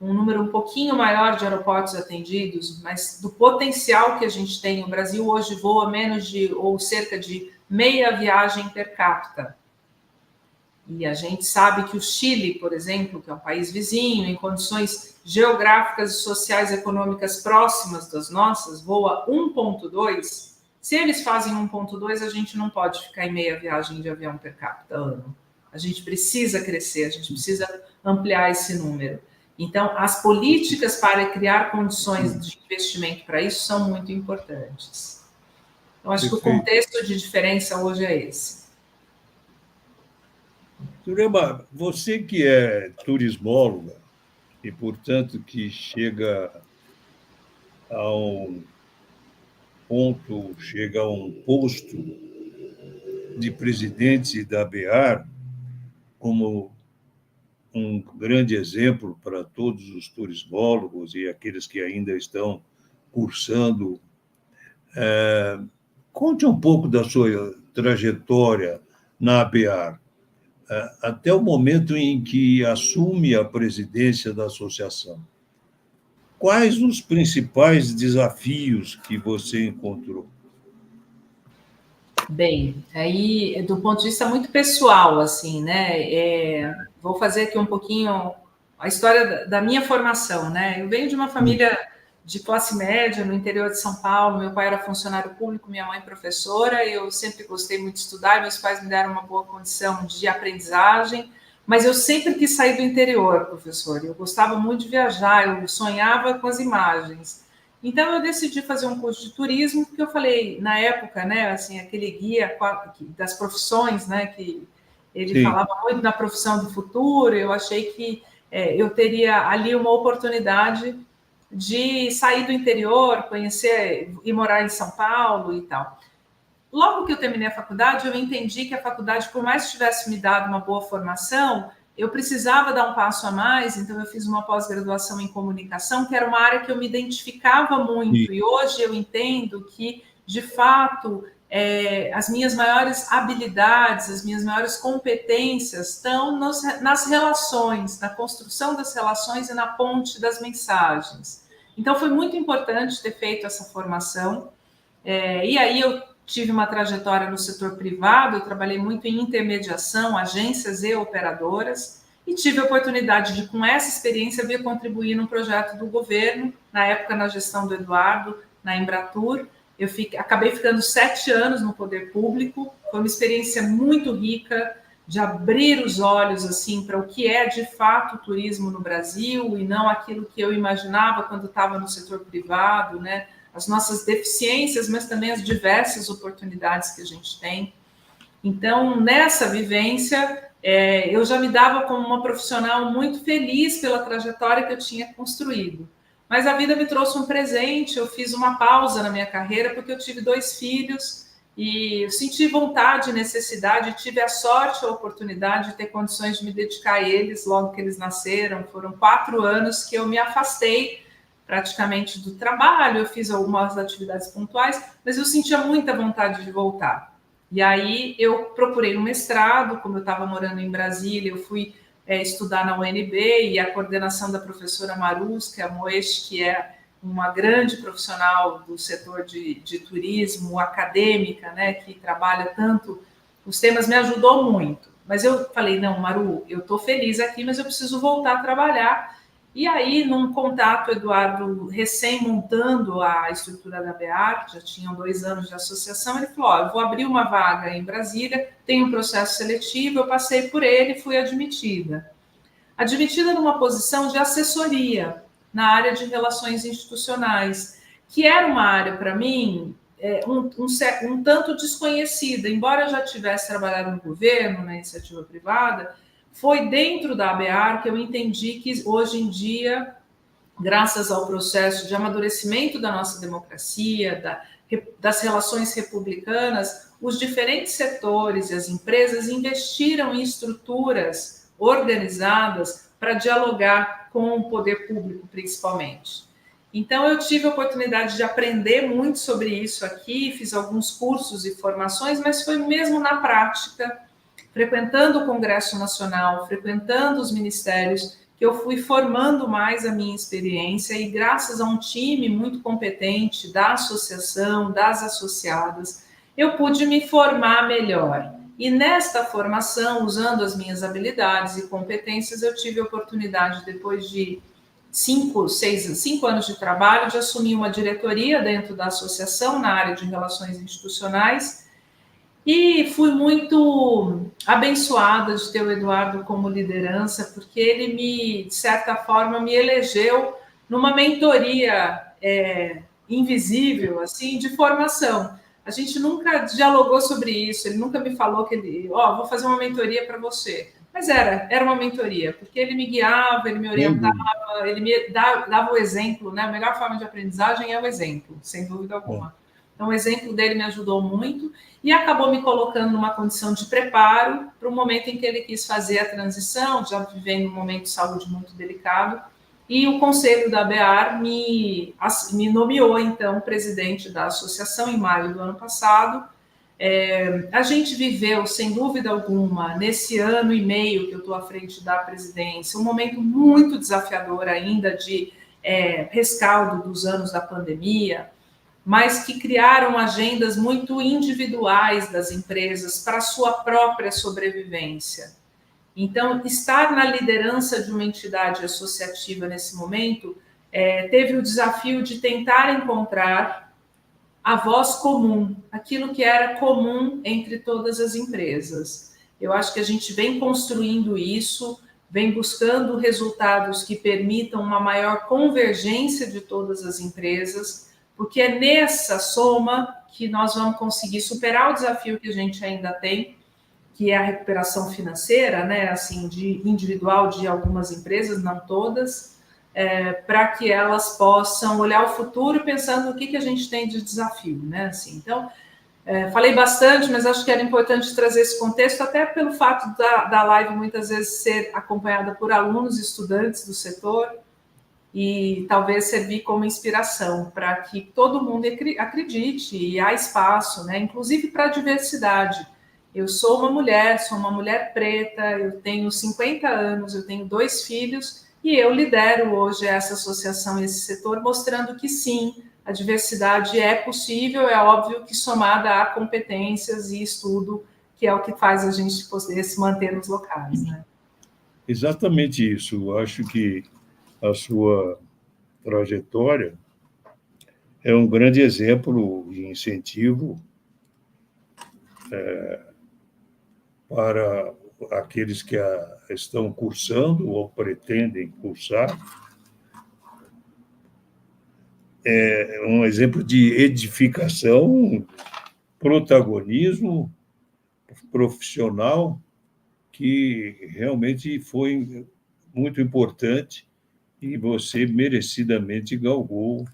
um número um pouquinho maior de aeroportos atendidos, mas do potencial que a gente tem, o Brasil hoje voa menos de, ou cerca de meia viagem per capita. E a gente sabe que o Chile, por exemplo, que é um país vizinho, em condições geográficas e sociais e econômicas próximas das nossas, voa 1,2. Se eles fazem 1,2, a gente não pode ficar em meia viagem de avião per capita ano. A gente precisa crescer, a gente precisa ampliar esse número. Então, as políticas para criar condições de investimento para isso são muito importantes. Então, acho que o contexto de diferença hoje é esse. Jurema, você que é turismóloga e, portanto, que chega a um ponto, chega a um posto de presidente da BEAR, como um grande exemplo para todos os turismólogos e aqueles que ainda estão cursando. Conte um pouco da sua trajetória na BEAR, até o momento em que assume a presidência da associação. Quais os principais desafios que você encontrou? Bem, aí, do ponto de vista muito pessoal, assim, né? Vou fazer aqui um pouquinho a história da minha formação, né? Eu venho de uma família de classe média no interior de São Paulo. Meu pai era funcionário público, minha mãe professora. Eu sempre gostei muito de estudar, meus pais me deram uma boa condição de aprendizagem, mas eu sempre quis sair do interior, professor. Eu gostava muito de viajar, eu sonhava com as imagens. Então, eu decidi fazer um curso de turismo, porque eu falei, na época, né, assim, aquele guia das profissões, né, que ele falava muito da profissão do futuro, eu achei que eu teria ali uma oportunidade de sair do interior, conhecer e morar em São Paulo e tal. Logo que eu terminei a faculdade, eu entendi que a faculdade, por mais que tivesse me dado uma boa formação, eu precisava dar um passo a mais, então eu fiz uma pós-graduação em comunicação, que era uma área que eu me identificava muito, e hoje eu entendo que, de fato, as minhas maiores habilidades, as minhas maiores competências estão nas relações, na construção das relações e na ponte das mensagens. Então, foi muito importante ter feito essa formação, e aí eu tive uma trajetória no setor privado, eu trabalhei muito em intermediação, agências e operadoras, e tive a oportunidade de, com essa experiência, vir contribuir num projeto do governo, na época na gestão do Eduardo, na Embratur. Eu acabei ficando 7 anos no poder público, foi uma experiência muito rica, de abrir os olhos assim para o que é de fato o turismo no Brasil, e não aquilo que eu imaginava quando estava no setor privado, né? As nossas deficiências, mas também as diversas oportunidades que a gente tem. Então, nessa vivência, eu já me dava como uma profissional muito feliz pela trajetória que eu tinha construído. Mas a vida me trouxe um presente, eu fiz uma pausa na minha carreira, porque eu tive 2 filhos, e eu senti vontade e necessidade, tive a sorte, a oportunidade de ter condições de me dedicar a eles logo que eles nasceram. Foram 4 anos que eu me afastei praticamente do trabalho, eu fiz algumas atividades pontuais, mas eu sentia muita vontade de voltar. E aí eu procurei um mestrado, como eu estava morando em Brasília, eu fui estudar na UNB, e a coordenação da professora Maruska Moesch, que é uma grande profissional do setor de turismo, acadêmica, né, que trabalha tanto os temas, me ajudou muito. Mas eu falei, não, Maru, eu estou feliz aqui, mas eu preciso voltar a trabalhar. E aí, num contato, Eduardo, recém-montando a estrutura da BEAR, já tinham 2 anos de associação, ele falou, eu vou abrir uma vaga em Brasília, tem um processo seletivo, eu passei por ele e fui admitida. Admitida numa posição de assessoria na área de relações institucionais, que era uma área, para mim, um tanto desconhecida, embora eu já tivesse trabalhado no governo, na iniciativa privada. Foi dentro da ABEAR que eu entendi que hoje em dia, graças ao processo de amadurecimento da nossa democracia, das relações republicanas, os diferentes setores e as empresas investiram em estruturas organizadas para dialogar com o poder público, principalmente. Então, eu tive a oportunidade de aprender muito sobre isso aqui, fiz alguns cursos e formações, mas foi mesmo na prática, frequentando o Congresso Nacional, frequentando os ministérios, que eu fui formando mais a minha experiência e graças a um time muito competente da associação, das associadas, eu pude me formar melhor. E nesta formação, usando as minhas habilidades e competências, eu tive a oportunidade, depois de 5 anos de trabalho, de assumir uma diretoria dentro da associação na área de relações institucionais e fui muito abençoada de ter o Eduardo como liderança, porque ele de certa forma, me elegeu numa mentoria invisível, assim, de formação. A gente nunca dialogou sobre isso, ele nunca me falou que vou fazer uma mentoria para você. Mas era uma mentoria, porque ele me guiava, ele me orientava, ele me dava o exemplo, né? A melhor forma de aprendizagem é o exemplo, sem dúvida alguma. Então, o exemplo dele me ajudou muito e acabou me colocando numa condição de preparo para o momento em que ele quis fazer a transição, já vivendo um momento de saúde muito delicado, e o Conselho da ABEAR me nomeou, então, presidente da associação em maio do ano passado. A gente viveu, sem dúvida alguma, nesse ano e meio que eu estou à frente da presidência, um momento muito desafiador ainda de rescaldo dos anos da pandemia, mas que criaram agendas muito individuais das empresas para a sua própria sobrevivência. Então, estar na liderança de uma entidade associativa nesse momento teve o desafio de tentar encontrar a voz comum, aquilo que era comum entre todas as empresas. Eu acho que a gente vem construindo isso, vem buscando resultados que permitam uma maior convergência de todas as empresas, porque é nessa soma que nós vamos conseguir superar o desafio que a gente ainda tem, que é a recuperação financeira, né, assim, individual de algumas empresas, não todas, para que elas possam olhar o futuro pensando no que a gente tem de desafio, né? Assim, então, falei bastante, mas acho que era importante trazer esse contexto, até pelo fato da live muitas vezes ser acompanhada por alunos e estudantes do setor e talvez servir como inspiração para que todo mundo acredite e há espaço, né? Inclusive para a diversidade. Eu sou uma mulher preta, eu tenho 50 anos, eu tenho 2 filhos, e eu lidero hoje essa associação, esse setor, mostrando que sim, a diversidade é possível, é óbvio que somada a competências e estudo, que é o que faz a gente poder se manter nos locais, né? Exatamente isso. Eu acho que a sua trajetória é um grande exemplo e incentivo para aqueles que estão cursando ou pretendem cursar. É um exemplo de edificação, protagonismo profissional que realmente foi muito importante e você merecidamente galgou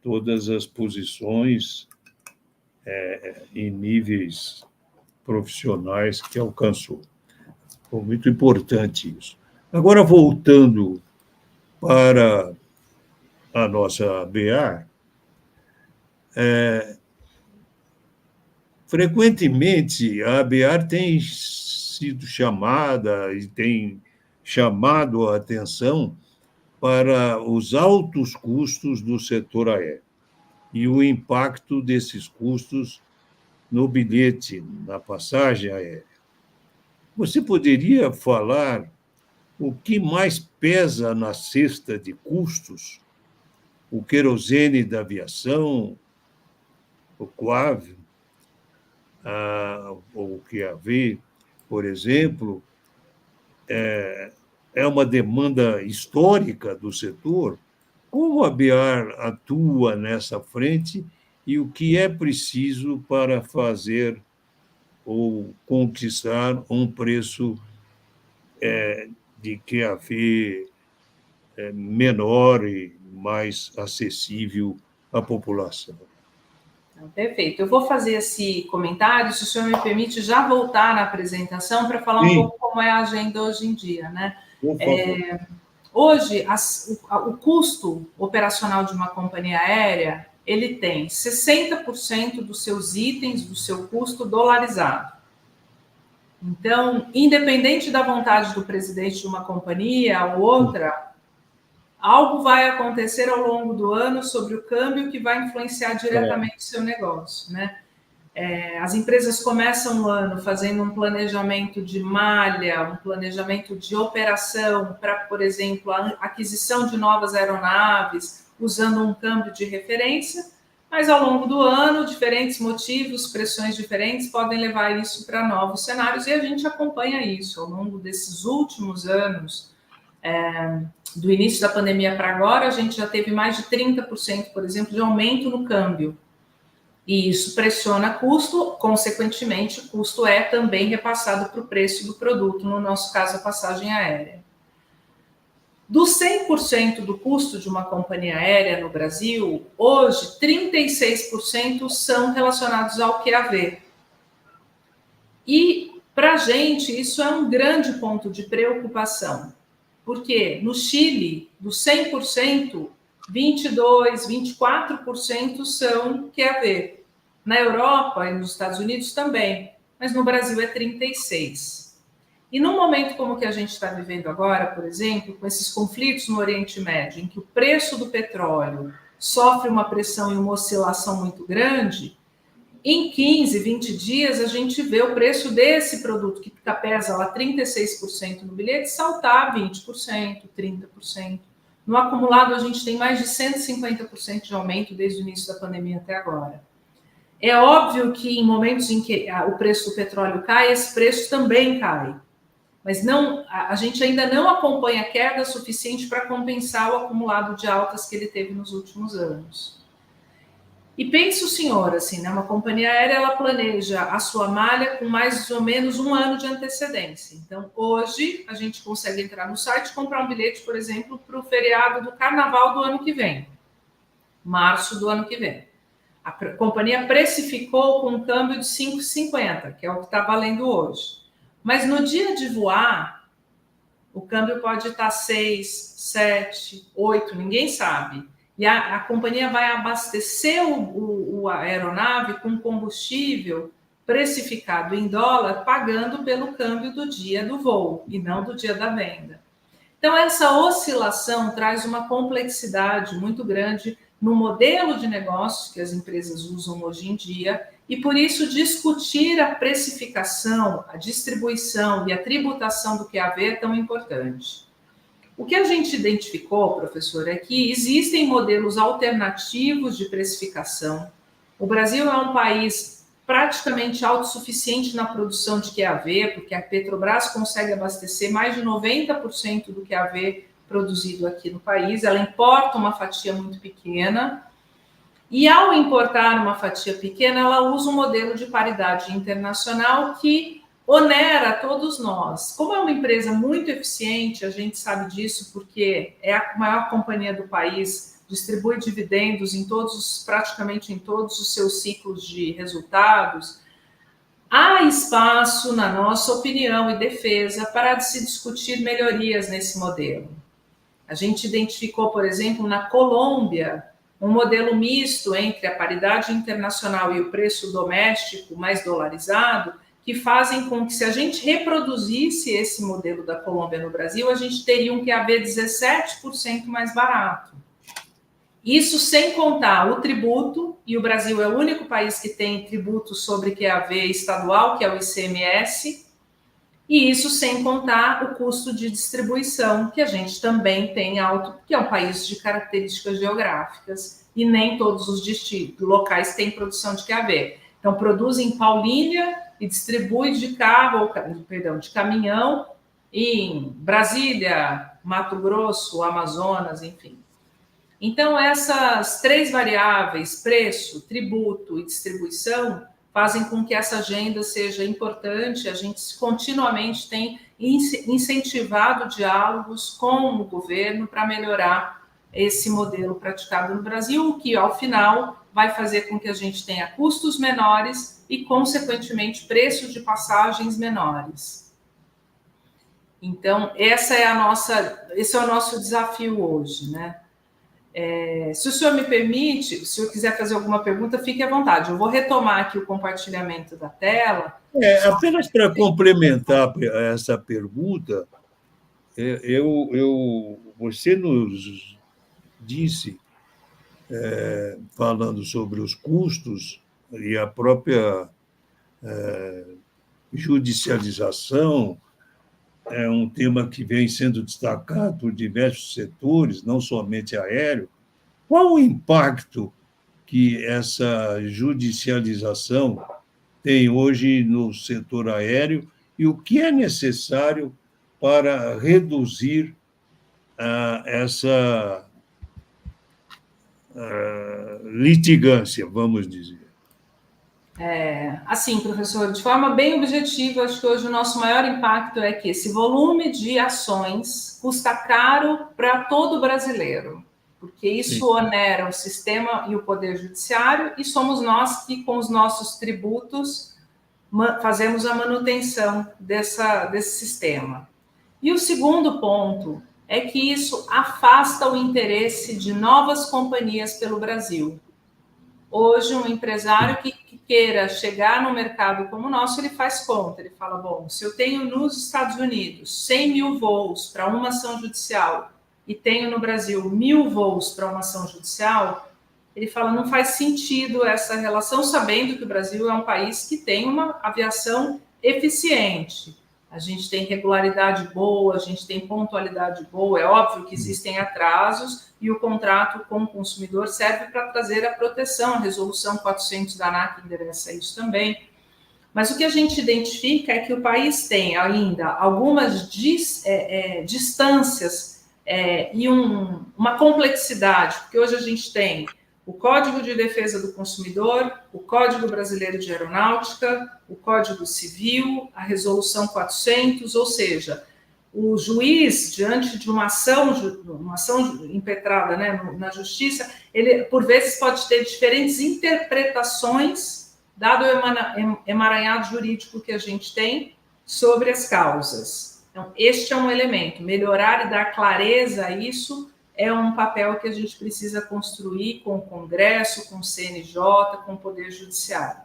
todas as posições em níveis profissionais que alcançou. Foi muito importante isso. Agora, voltando para a nossa ABEAR, frequentemente a ABEAR tem sido chamada e tem chamado a atenção para os altos custos do setor aéreo e o impacto desses custos no bilhete, na passagem aérea. Você poderia falar o que mais pesa na cesta de custos? O querosene da aviação, o QAV, o QAV, por exemplo, é uma demanda histórica do setor. Como a BEAR atua nessa frente e o que é preciso para fazer ou conquistar um preço de QAV menor e mais acessível à população? Perfeito. Eu vou fazer esse comentário, se o senhor me permite, já voltar na apresentação para falar Sim. um pouco como é a agenda hoje em dia, né? Por favor. Hoje, o custo operacional de uma companhia aérea, ele tem 60% dos seus itens, do seu custo dolarizado. Então, independente da vontade do presidente de uma companhia ou outra, algo vai acontecer ao longo do ano sobre o câmbio que vai influenciar diretamente o seu negócio, né? As empresas começam o ano fazendo um planejamento de malha, um planejamento de operação para, por exemplo, a aquisição de novas aeronaves, usando um câmbio de referência, mas ao longo do ano, diferentes motivos, pressões diferentes podem levar isso para novos cenários, e a gente acompanha isso ao longo desses últimos anos. Do início da pandemia para agora, a gente já teve mais de 30%, por exemplo, de aumento no câmbio. E isso pressiona custo, consequentemente, o custo é também repassado para o preço do produto, no nosso caso, a passagem aérea. Do 100% do custo de uma companhia aérea no Brasil, hoje, 36% são relacionados ao QAV. E, para a gente, isso é um grande ponto de preocupação, porque no Chile, dos 100%, 22%, 24% são QAV. Na Europa e nos Estados Unidos também, mas no Brasil é 36%. E num momento como o que a gente está vivendo agora, por exemplo, com esses conflitos no Oriente Médio, em que o preço do petróleo sofre uma pressão e uma oscilação muito grande, em 15, 20 dias a gente vê o preço desse produto, que pesa lá 36% no bilhete, saltar 20%, 30%. No acumulado, a gente tem mais de 150% de aumento desde o início da pandemia até agora. É óbvio que em momentos em que o preço do petróleo cai, esse preço também cai. Mas a gente ainda não acompanha queda suficiente para compensar o acumulado de altas que ele teve nos últimos anos. E pense o senhor, assim, né? Uma companhia aérea, ela planeja a sua malha com mais ou menos um ano de antecedência. Então, hoje, a gente consegue entrar no site e comprar um bilhete, por exemplo, para o feriado do Carnaval do ano que vem, março do ano que vem. A companhia precificou com um câmbio de 5,50, que é o que está valendo hoje. Mas no dia de voar, o câmbio pode estar 6, 7, 8, ninguém sabe. E a companhia vai abastecer a aeronave com combustível precificado em dólar, pagando pelo câmbio do dia do voo e não do dia da venda. Então, essa oscilação traz uma complexidade muito grande no modelo de negócios que as empresas usam hoje em dia, e por isso discutir a precificação, a distribuição e a tributação do QAV é tão importante. O que a gente identificou, professor, é que existem modelos alternativos de precificação. O Brasil é um país praticamente autossuficiente na produção de QAV, porque a Petrobras consegue abastecer mais de 90% do QAV produzido aqui no país. Ela importa uma fatia muito pequena, e ao importar uma fatia pequena, ela usa um modelo de paridade internacional que onera todos nós. Como é uma empresa muito eficiente, a gente sabe disso porque é a maior companhia do país, distribui dividendos praticamente em todos os seus ciclos de resultados, há espaço, na nossa opinião e defesa, para se discutir melhorias nesse modelo. A gente identificou, por exemplo, na Colômbia, um modelo misto entre a paridade internacional e o preço doméstico mais dolarizado, que fazem com que, se a gente reproduzisse esse modelo da Colômbia no Brasil, a gente teria um QAV 17% mais barato. Isso sem contar o tributo, e o Brasil é o único país que tem tributo sobre QAV estadual, que é o ICMS, e isso sem contar o custo de distribuição, que a gente também tem alto, porque é um país de características geográficas, e nem todos os locais têm produção de QAV. Então, produz em Paulínia e distribui de caminhão em Brasília, Mato Grosso, Amazonas, enfim. Então, essas três variáveis, preço, tributo e distribuição, fazem com que essa agenda seja importante. A gente continuamente tem incentivado diálogos com o governo para melhorar esse modelo praticado no Brasil, o que, ao final, vai fazer com que a gente tenha custos menores e, consequentemente, preços de passagens menores. Então, esse é o nosso desafio hoje, né? Se o senhor me permite, se o senhor quiser fazer alguma pergunta, fique à vontade. Eu vou retomar aqui o compartilhamento da tela. Apenas para complementar essa pergunta, você nos disse, falando sobre os custos e a própria judicialização, é um tema que vem sendo destacado por diversos setores, não somente aéreo. Qual o impacto que essa judicialização tem hoje no setor aéreo e o que é necessário para reduzir essa litigância, vamos dizer? Assim, professor, de forma bem objetiva, acho que hoje o nosso maior impacto é que esse volume de ações custa caro para todo brasileiro, porque isso onera o sistema e o poder judiciário, e somos nós que, com os nossos tributos, fazemos a manutenção desse sistema. E o segundo ponto é que isso afasta o interesse de novas companhias pelo Brasil. Hoje, um empresário que queira chegar no mercado como o nosso, ele faz conta, ele fala, bom, se eu tenho nos Estados Unidos 100 mil voos para uma ação judicial e tenho no Brasil 1.000 voos para uma ação judicial, ele fala, não faz sentido essa relação, sabendo que o Brasil é um país que tem uma aviação eficiente. A gente tem regularidade boa, a gente tem pontualidade boa, é óbvio que existem atrasos e o contrato com o consumidor serve para trazer a proteção, a resolução 400 da ANAC endereça isso também. Mas o que a gente identifica é que o país tem ainda algumas distâncias e uma complexidade, porque hoje a gente tem o Código de Defesa do Consumidor, o Código Brasileiro de Aeronáutica, o Código Civil, a Resolução 400, ou seja, o juiz, diante de uma ação impetrada, né, na justiça, ele, por vezes, pode ter diferentes interpretações, dado o emaranhado jurídico que a gente tem sobre as causas. Então, este é um elemento, melhorar e dar clareza a isso é um papel que a gente precisa construir com o Congresso, com o CNJ, com o Poder Judiciário.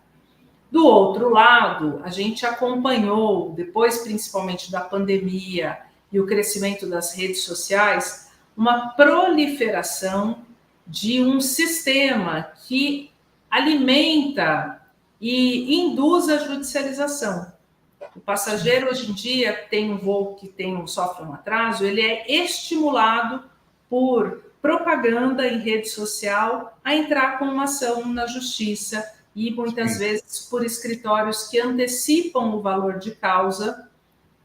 Do outro lado, a gente acompanhou, depois principalmente da pandemia e o crescimento das redes sociais, uma proliferação de um sistema que alimenta e induz a judicialização. O passageiro, hoje em dia, tem um voo que sofre um atraso, ele é estimulado por propaganda em rede social a entrar com uma ação na justiça e muitas vezes por escritórios que antecipam o valor de causa,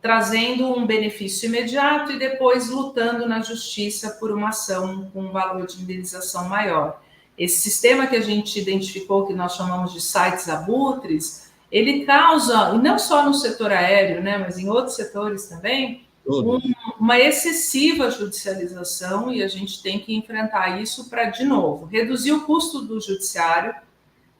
trazendo um benefício imediato e depois lutando na justiça por uma ação com um valor de indenização maior. Esse sistema que a gente identificou, que nós chamamos de sites abutres, ele causa, e não só no setor aéreo, né, mas em outros setores também, uma excessiva judicialização, e a gente tem que enfrentar isso para, de novo, reduzir o custo do judiciário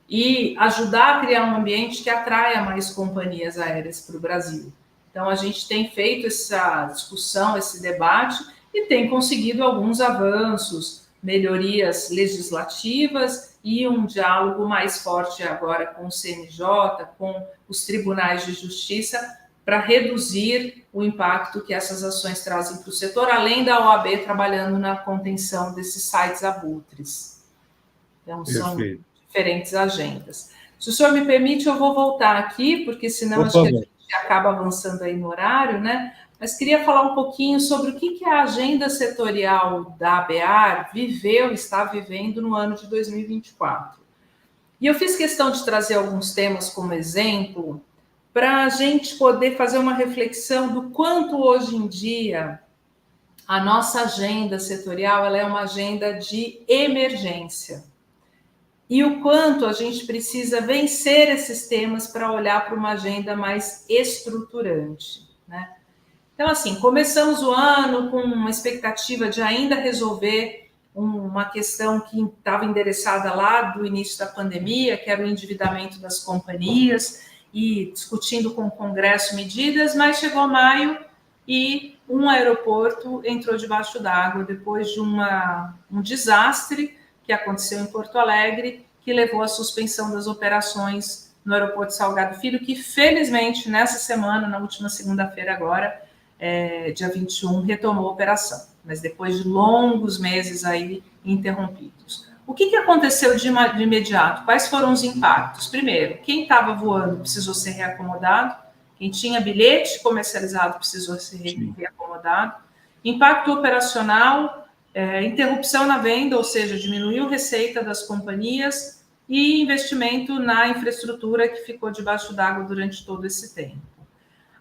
e ajudar a criar um ambiente que atraia mais companhias aéreas para o Brasil. Então, a gente tem feito essa discussão, esse debate, e tem conseguido alguns avanços, melhorias legislativas e um diálogo mais forte agora com o CNJ, com os tribunais de justiça, para reduzir o impacto que essas ações trazem para o setor, além da OAB trabalhando na contenção desses sites abutres. Então, são diferentes agendas. Se o senhor me permite, eu vou voltar aqui, porque senão acho que a gente acaba avançando aí no horário, né? Mas queria falar um pouquinho sobre o que a agenda setorial da ABAR está vivendo no ano de 2024. E eu fiz questão de trazer alguns temas como exemplo, para a gente poder fazer uma reflexão do quanto hoje em dia a nossa agenda setorial ela é uma agenda de emergência. E o quanto a gente precisa vencer esses temas para olhar para uma agenda mais estruturante, né? Então, assim, começamos o ano com uma expectativa de ainda resolver uma questão que estava endereçada lá do início da pandemia, que era o endividamento das companhias, e discutindo com o Congresso medidas, mas chegou maio e um aeroporto entrou debaixo d'água depois de um desastre que aconteceu em Porto Alegre, que levou à suspensão das operações no aeroporto Salgado Filho, que felizmente nessa semana, na última segunda-feira agora, dia 21, retomou a operação, mas depois de longos meses aí interrompidos. O que aconteceu de imediato? Quais foram os impactos? Primeiro, quem estava voando precisou ser reacomodado, quem tinha bilhete comercializado precisou ser reacomodado. Impacto operacional, interrupção na venda, ou seja, diminuiu a receita das companhias e investimento na infraestrutura que ficou debaixo d'água durante todo esse tempo.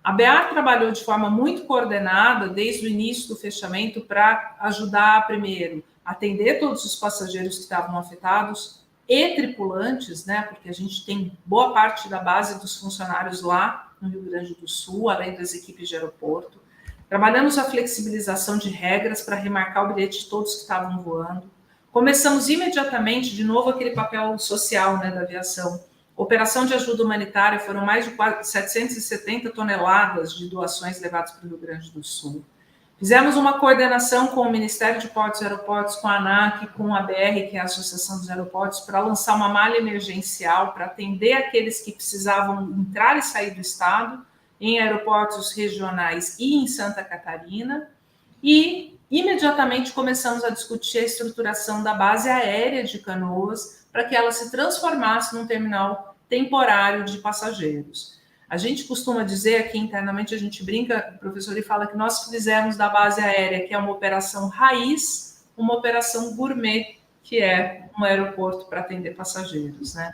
A BEAR trabalhou de forma muito coordenada desde o início do fechamento para ajudar, primeiro, a atender todos os passageiros que estavam afetados e tripulantes, né? Porque a gente tem boa parte da base dos funcionários lá no Rio Grande do Sul, além das equipes de aeroporto. Trabalhamos a flexibilização de regras para remarcar o bilhete de todos que estavam voando. Começamos imediatamente, de novo, aquele papel social, né, da aviação. Operação de ajuda humanitária, foram mais de 770 toneladas de doações levadas para o Rio Grande do Sul. Fizemos uma coordenação com o Ministério de Portos e Aeroportos, com a ANAC, com a BR, que é a Associação dos Aeroportos, para lançar uma malha emergencial para atender aqueles que precisavam entrar e sair do estado, em aeroportos regionais e em Santa Catarina. E imediatamente começamos a discutir a estruturação da base aérea de Canoas para que ela se transformasse num terminal temporário de passageiros. A gente costuma dizer aqui internamente, a gente brinca, professor, e fala que nós fizemos da base aérea, que é uma operação raiz, uma operação gourmet, que é um aeroporto para atender passageiros, né?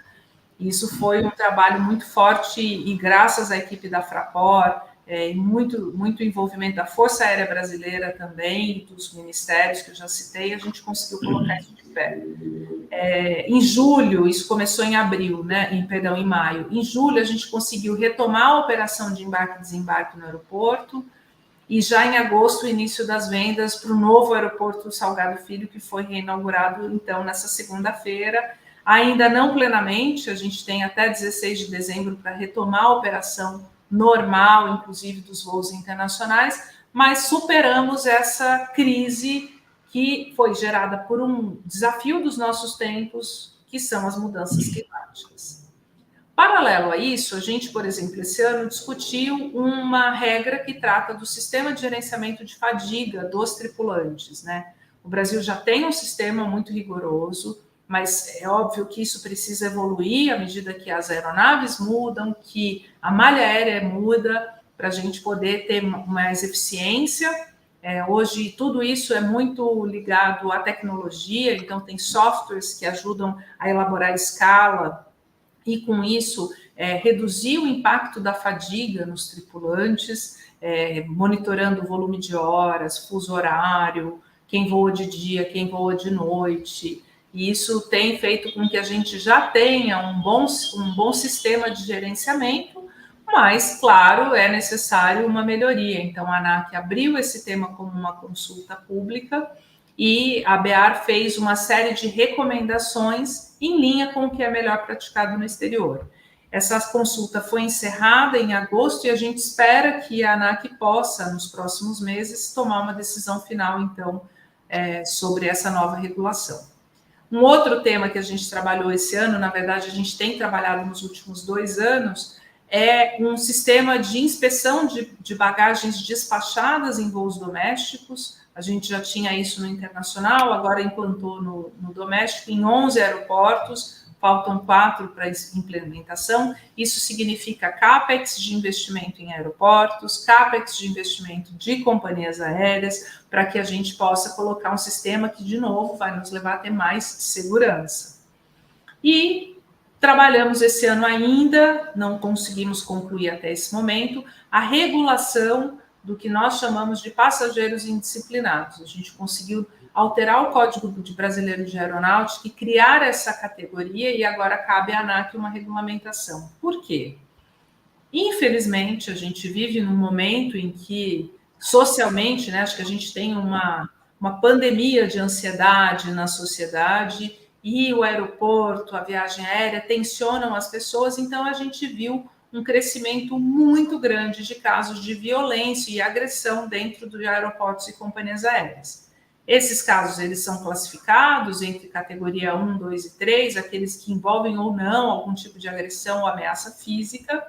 Isso foi um trabalho muito forte e graças à equipe da Fraport, e muito envolvimento da Força Aérea Brasileira também, dos ministérios que eu já citei, a gente conseguiu colocar isso de pé. Em julho, isso começou em abril, né? Em maio. Em julho, a gente conseguiu retomar a operação de embarque e desembarque no aeroporto, e já em agosto, o início das vendas para o novo aeroporto Salgado Filho, que foi reinaugurado, então, nessa segunda-feira. Ainda não plenamente, a gente tem até 16 de dezembro para retomar a operação normal, inclusive dos voos internacionais, mas superamos essa crise que foi gerada por um desafio dos nossos tempos, que são as mudanças climáticas. Paralelo a isso, a gente, por exemplo, esse ano discutiu uma regra que trata do sistema de gerenciamento de fadiga dos tripulantes, né? O Brasil já tem um sistema muito rigoroso, mas é óbvio que isso precisa evoluir à medida que as aeronaves mudam, que a malha aérea muda, para a gente poder ter mais eficiência. Hoje, tudo isso é muito ligado à tecnologia, então tem softwares que ajudam a elaborar escala e, com isso, reduzir o impacto da fadiga nos tripulantes, monitorando o volume de horas, fuso horário, quem voa de dia, quem voa de noite. E isso tem feito com que a gente já tenha um bom sistema de gerenciamento, mas, claro, é necessário uma melhoria. Então, a ANAC abriu esse tema como uma consulta pública e a BEAR fez uma série de recomendações em linha com o que é melhor praticado no exterior. Essa consulta foi encerrada em agosto e a gente espera que a ANAC possa, nos próximos meses, tomar uma decisão final, então, sobre essa nova regulação. Um outro tema que a gente trabalhou esse ano, na verdade, a gente tem trabalhado nos últimos 2 anos, é um sistema de inspeção de bagagens despachadas em voos domésticos. A gente já tinha isso no internacional, agora implantou no doméstico em 11 aeroportos, faltam 4 para implementação. Isso significa CAPEX de investimento em aeroportos, CAPEX de investimento de companhias aéreas, para que a gente possa colocar um sistema que, de novo, vai nos levar a ter mais segurança. E trabalhamos esse ano ainda, não conseguimos concluir até esse momento, a regulação do que nós chamamos de passageiros indisciplinados. A gente conseguiu alterar o Código Brasileiro de Aeronáutica e criar essa categoria, e agora cabe à ANAC uma regulamentação. Por quê? Infelizmente, a gente vive num momento em que, socialmente, né, acho que a gente tem uma pandemia de ansiedade na sociedade, e o aeroporto, a viagem aérea tensionam as pessoas, então a gente viu um crescimento muito grande de casos de violência e agressão dentro de aeroportos e companhias aéreas. Esses casos, eles são classificados entre categoria 1, 2 e 3, aqueles que envolvem ou não algum tipo de agressão ou ameaça física,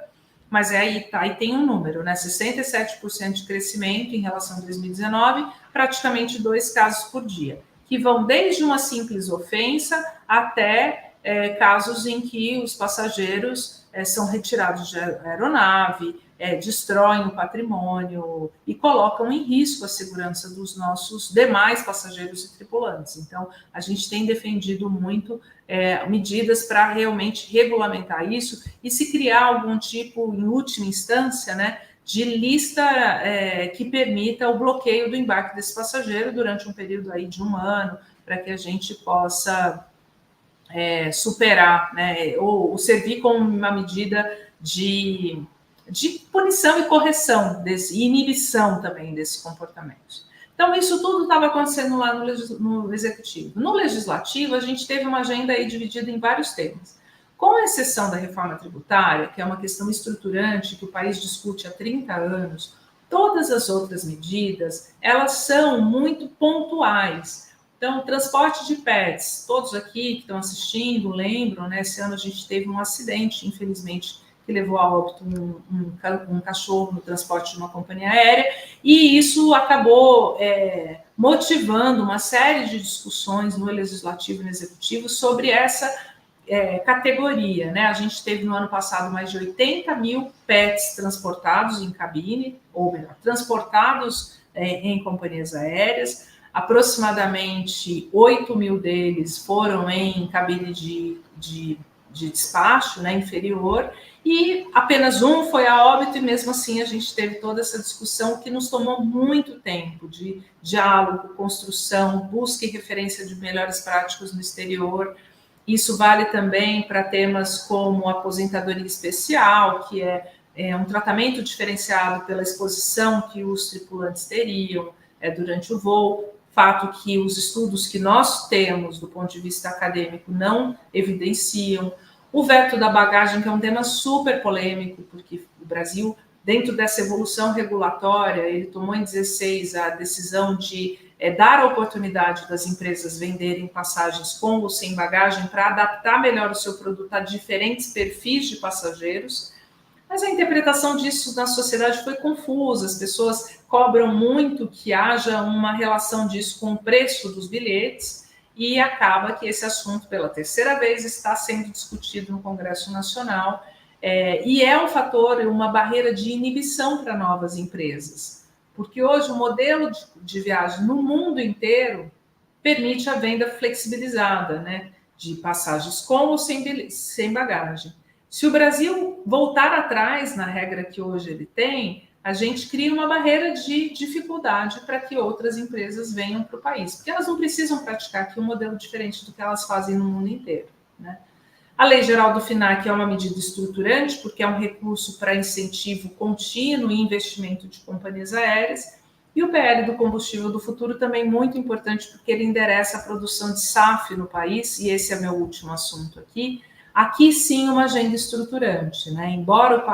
mas aí tem um número, né? 67% de crescimento em relação a 2019, praticamente 2 casos por dia, que vão desde uma simples ofensa até casos em que os passageiros são retirados de aeronave, destroem o patrimônio e colocam em risco a segurança dos nossos demais passageiros e tripulantes. Então, a gente tem defendido muito medidas para realmente regulamentar isso e se criar algum tipo, em última instância, né, de lista que permita o bloqueio do embarque desse passageiro durante um período aí de 1 ano, para que a gente possa superar, né, ou servir como uma medida de punição e correção, e inibição também desse comportamento. Então, isso tudo estava acontecendo lá no Executivo. No Legislativo, a gente teve uma agenda aí dividida em vários temas. Com exceção da reforma tributária, que é uma questão estruturante que o país discute há 30 anos, todas as outras medidas, elas são muito pontuais. Então, transporte de pets, todos aqui que estão assistindo lembram, né? Esse ano a gente teve um acidente, infelizmente, que levou a óbito um cachorro no transporte de uma companhia aérea, e isso acabou motivando uma série de discussões no Legislativo e no Executivo sobre essa categoria, né? A gente teve no ano passado mais de 80 mil pets transportados em cabine, ou melhor, transportados em companhias aéreas. Aproximadamente 8 mil deles foram em cabine de despacho, né, inferior, e apenas um foi a óbito, e mesmo assim a gente teve toda essa discussão que nos tomou muito tempo de diálogo, construção, busca e referência de melhores práticas no exterior. Isso vale também para temas como aposentadoria especial, que é um tratamento diferenciado pela exposição que os tripulantes teriam durante o voo, fato que os estudos que nós temos do ponto de vista acadêmico não evidenciam. O veto da bagagem, que é um tema super polêmico, porque o Brasil, dentro dessa evolução regulatória, ele tomou em 2016 a decisão de dar a oportunidade das empresas venderem passagens com ou sem bagagem para adaptar melhor o seu produto a diferentes perfis de passageiros. Mas a interpretação disso na sociedade foi confusa, as pessoas cobram muito que haja uma relação disso com o preço dos bilhetes, e acaba que esse assunto, pela terceira vez, está sendo discutido no Congresso Nacional, e é um fator, uma barreira de inibição para novas empresas, porque hoje o modelo de viagem no mundo inteiro permite a venda flexibilizada, né, de passagens com ou sem bagagem. Se o Brasil voltar atrás na regra que hoje ele tem, a gente cria uma barreira de dificuldade para que outras empresas venham para o país, porque elas não precisam praticar aqui um modelo diferente do que elas fazem no mundo inteiro, né? A Lei Geral do FINAC é uma medida estruturante, porque é um recurso para incentivo contínuo e investimento de companhias aéreas, e o PL do combustível do futuro também muito importante, porque ele endereça a produção de SAF no país, e esse é meu último assunto aqui. Aqui sim uma agenda estruturante, né? Embora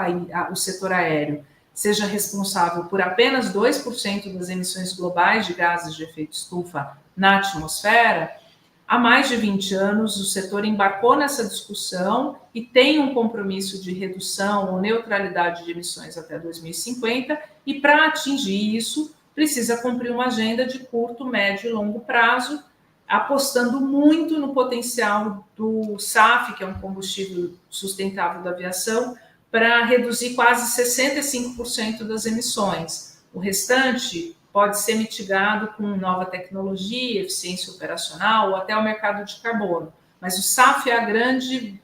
o setor aéreo seja responsável por apenas 2% das emissões globais de gases de efeito estufa na atmosfera, há mais de 20 anos o setor embarcou nessa discussão e tem um compromisso de redução ou neutralidade de emissões até 2050, e para atingir isso precisa cumprir uma agenda de curto, médio e longo prazo, apostando muito no potencial do SAF, que é um combustível sustentável da aviação, para reduzir quase 65% das emissões. O restante pode ser mitigado com nova tecnologia, eficiência operacional ou até o mercado de carbono. Mas o SAF é a grande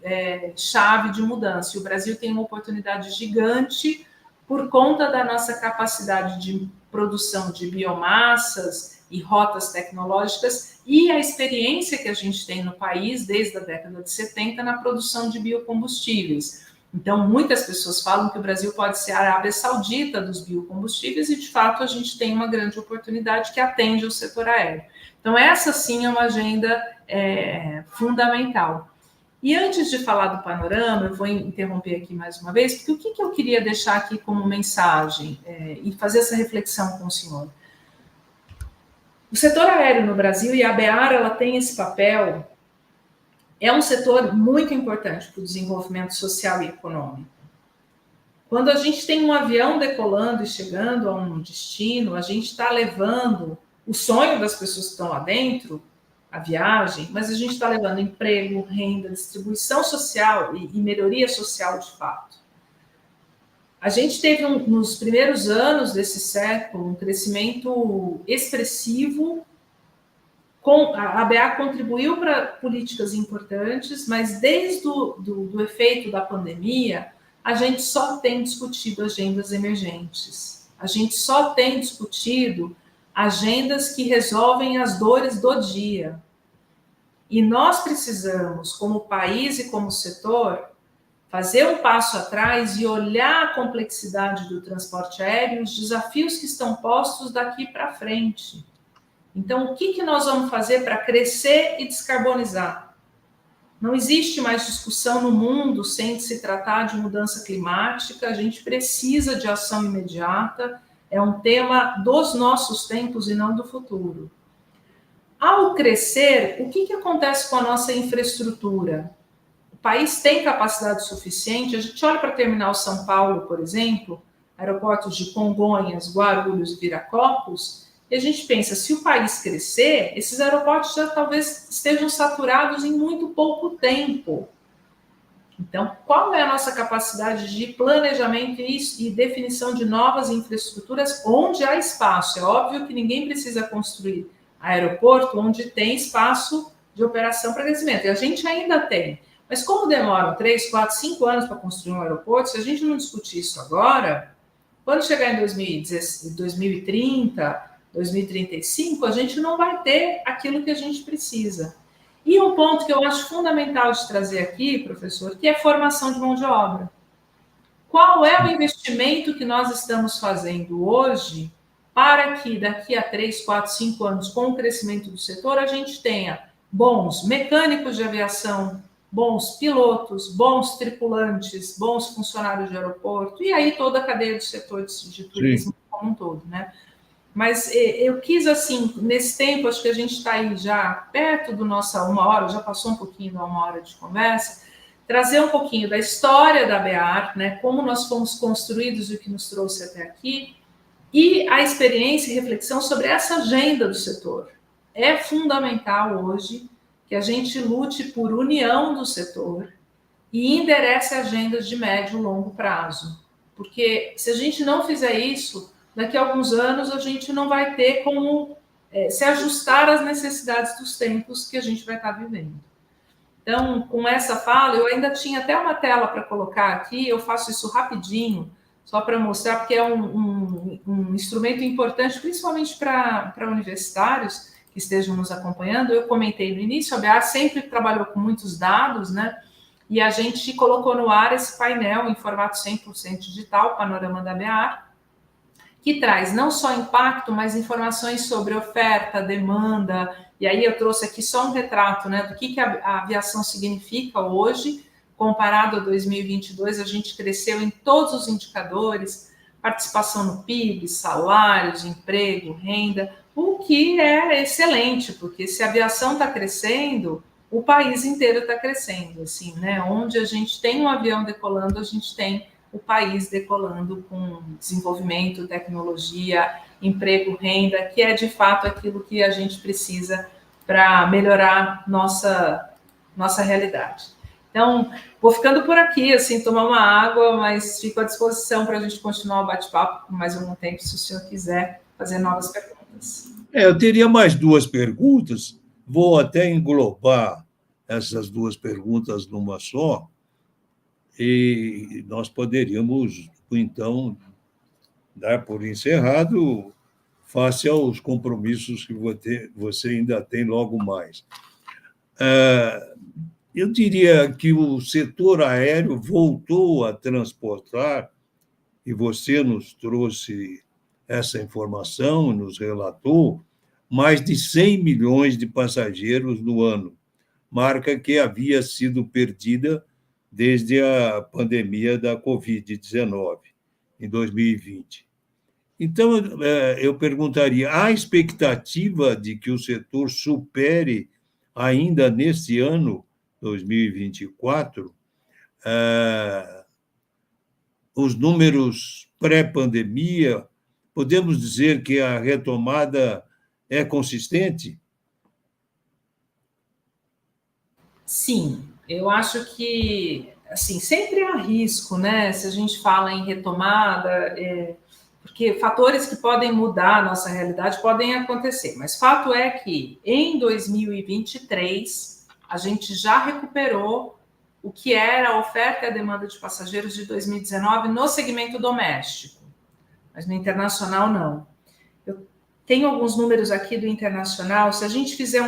chave de mudança, e o Brasil tem uma oportunidade gigante por conta da nossa capacidade de produção de biomassas e rotas tecnológicas e a experiência que a gente tem no país desde a década de 70 na produção de biocombustíveis. Então, muitas pessoas falam que o Brasil pode ser a Arábia Saudita dos biocombustíveis, e de fato a gente tem uma grande oportunidade que atende o setor aéreo. Então, essa sim é uma agenda fundamental. E antes de falar do panorama, eu vou interromper aqui mais uma vez, porque o que eu queria deixar aqui como mensagem e fazer essa reflexão com o senhor? O setor aéreo no Brasil, e a ABEAR, ela tem esse papel, é um setor muito importante para o desenvolvimento social e econômico. Quando a gente tem um avião decolando e chegando a um destino, a gente está levando o sonho das pessoas que estão lá dentro, a viagem, mas a gente está levando emprego, renda, distribuição social e melhoria social de fato. A gente teve, nos primeiros anos desse século, um crescimento expressivo. A ABEAR contribuiu para políticas importantes, mas desde o efeito da pandemia, a gente só tem discutido agendas emergentes. A gente só tem discutido agendas que resolvem as dores do dia. E nós precisamos, como país e como setor, fazer um passo atrás e olhar a complexidade do transporte aéreo, os desafios que estão postos daqui para frente. Então, o que nós vamos fazer para crescer e descarbonizar? Não existe mais discussão no mundo sem se tratar de mudança climática, a gente precisa de ação imediata, é um tema dos nossos tempos e não do futuro. Ao crescer, o que acontece com a nossa infraestrutura? O país tem capacidade suficiente? A gente olha para a Terminal São Paulo, por exemplo, aeroportos de Congonhas, Guarulhos e Viracopos, e a gente pensa, se o país crescer, esses aeroportos já talvez estejam saturados em muito pouco tempo. Então, qual é a nossa capacidade de planejamento e definição de novas infraestruturas onde há espaço? É óbvio que ninguém precisa construir aeroporto onde tem espaço de operação para crescimento. E a gente ainda tem. Mas como demoram 3, 4, 5 anos para construir um aeroporto, se a gente não discutir isso agora, quando chegar em 2030, 2035, a gente não vai ter aquilo que a gente precisa. E um ponto que eu acho fundamental de trazer aqui, professor, que é a formação de mão de obra. Qual é o investimento que nós estamos fazendo hoje para que daqui a 3, 4, 5 anos, com o crescimento do setor, a gente tenha bons mecânicos de aviação, bons pilotos, bons tripulantes, bons funcionários de aeroporto, e aí toda a cadeia do setor de turismo como um todo, né? Mas eu quis, assim, nesse tempo, acho que a gente está aí já perto do nossa 1 hora, já passou um pouquinho da 1 hora de conversa, trazer um pouquinho da história da ABEAR, né, como nós fomos construídos e o que nos trouxe até aqui, e a experiência e reflexão sobre essa agenda do setor. É fundamental hoje que a gente lute por união do setor e enderece agendas de médio e longo prazo. Porque se a gente não fizer isso, daqui a alguns anos a gente não vai ter como se ajustar às necessidades dos tempos que a gente vai estar vivendo. Então, com essa fala, eu ainda tinha até uma tela para colocar aqui, eu faço isso rapidinho, só para mostrar, porque é um instrumento importante, principalmente para universitários que estejam nos acompanhando. Eu comentei no início, a ABEAR sempre trabalhou com muitos dados, né? E a gente colocou no ar esse painel em formato 100% digital, Panorama da ABEAR, que traz não só impacto, mas informações sobre oferta, demanda. E aí eu trouxe aqui só um retrato, né, do que a aviação significa hoje, comparado a 2022, a gente cresceu em todos os indicadores, participação no PIB, salários, emprego, renda, o que é excelente, porque se a aviação está crescendo, o país inteiro está crescendo, assim, né? Onde a gente tem um avião decolando, a gente tem o país decolando com desenvolvimento, tecnologia, emprego, renda, que é de fato aquilo que a gente precisa para melhorar nossa realidade. Então, vou ficando por aqui, assim, tomar uma água, mas fico à disposição para a gente continuar o bate-papo por mais algum tempo, se o senhor quiser fazer novas perguntas. Eu teria mais 2 perguntas, vou até englobar essas 2 perguntas numa só, e nós poderíamos, então, dar por encerrado face aos compromissos que você ainda tem logo mais. Eu diria que o setor aéreo voltou a transportar, e você nos trouxe essa informação, nos relatou, mais de 100 milhões de passageiros no ano, marca que havia sido perdida desde a pandemia da Covid-19, em 2020. Então, eu perguntaria, há expectativa de que o setor supere, ainda neste ano, 2024, os números pré-pandemia? Podemos dizer que a retomada é consistente? Sim, eu acho que, assim, sempre há risco, né? Se a gente fala em retomada, porque fatores que podem mudar a nossa realidade podem acontecer, mas fato é que em 2023 a gente já recuperou o que era a oferta e a demanda de passageiros de 2019 no segmento doméstico, mas no internacional não. Eu tenho alguns números aqui do internacional. Se a gente fizer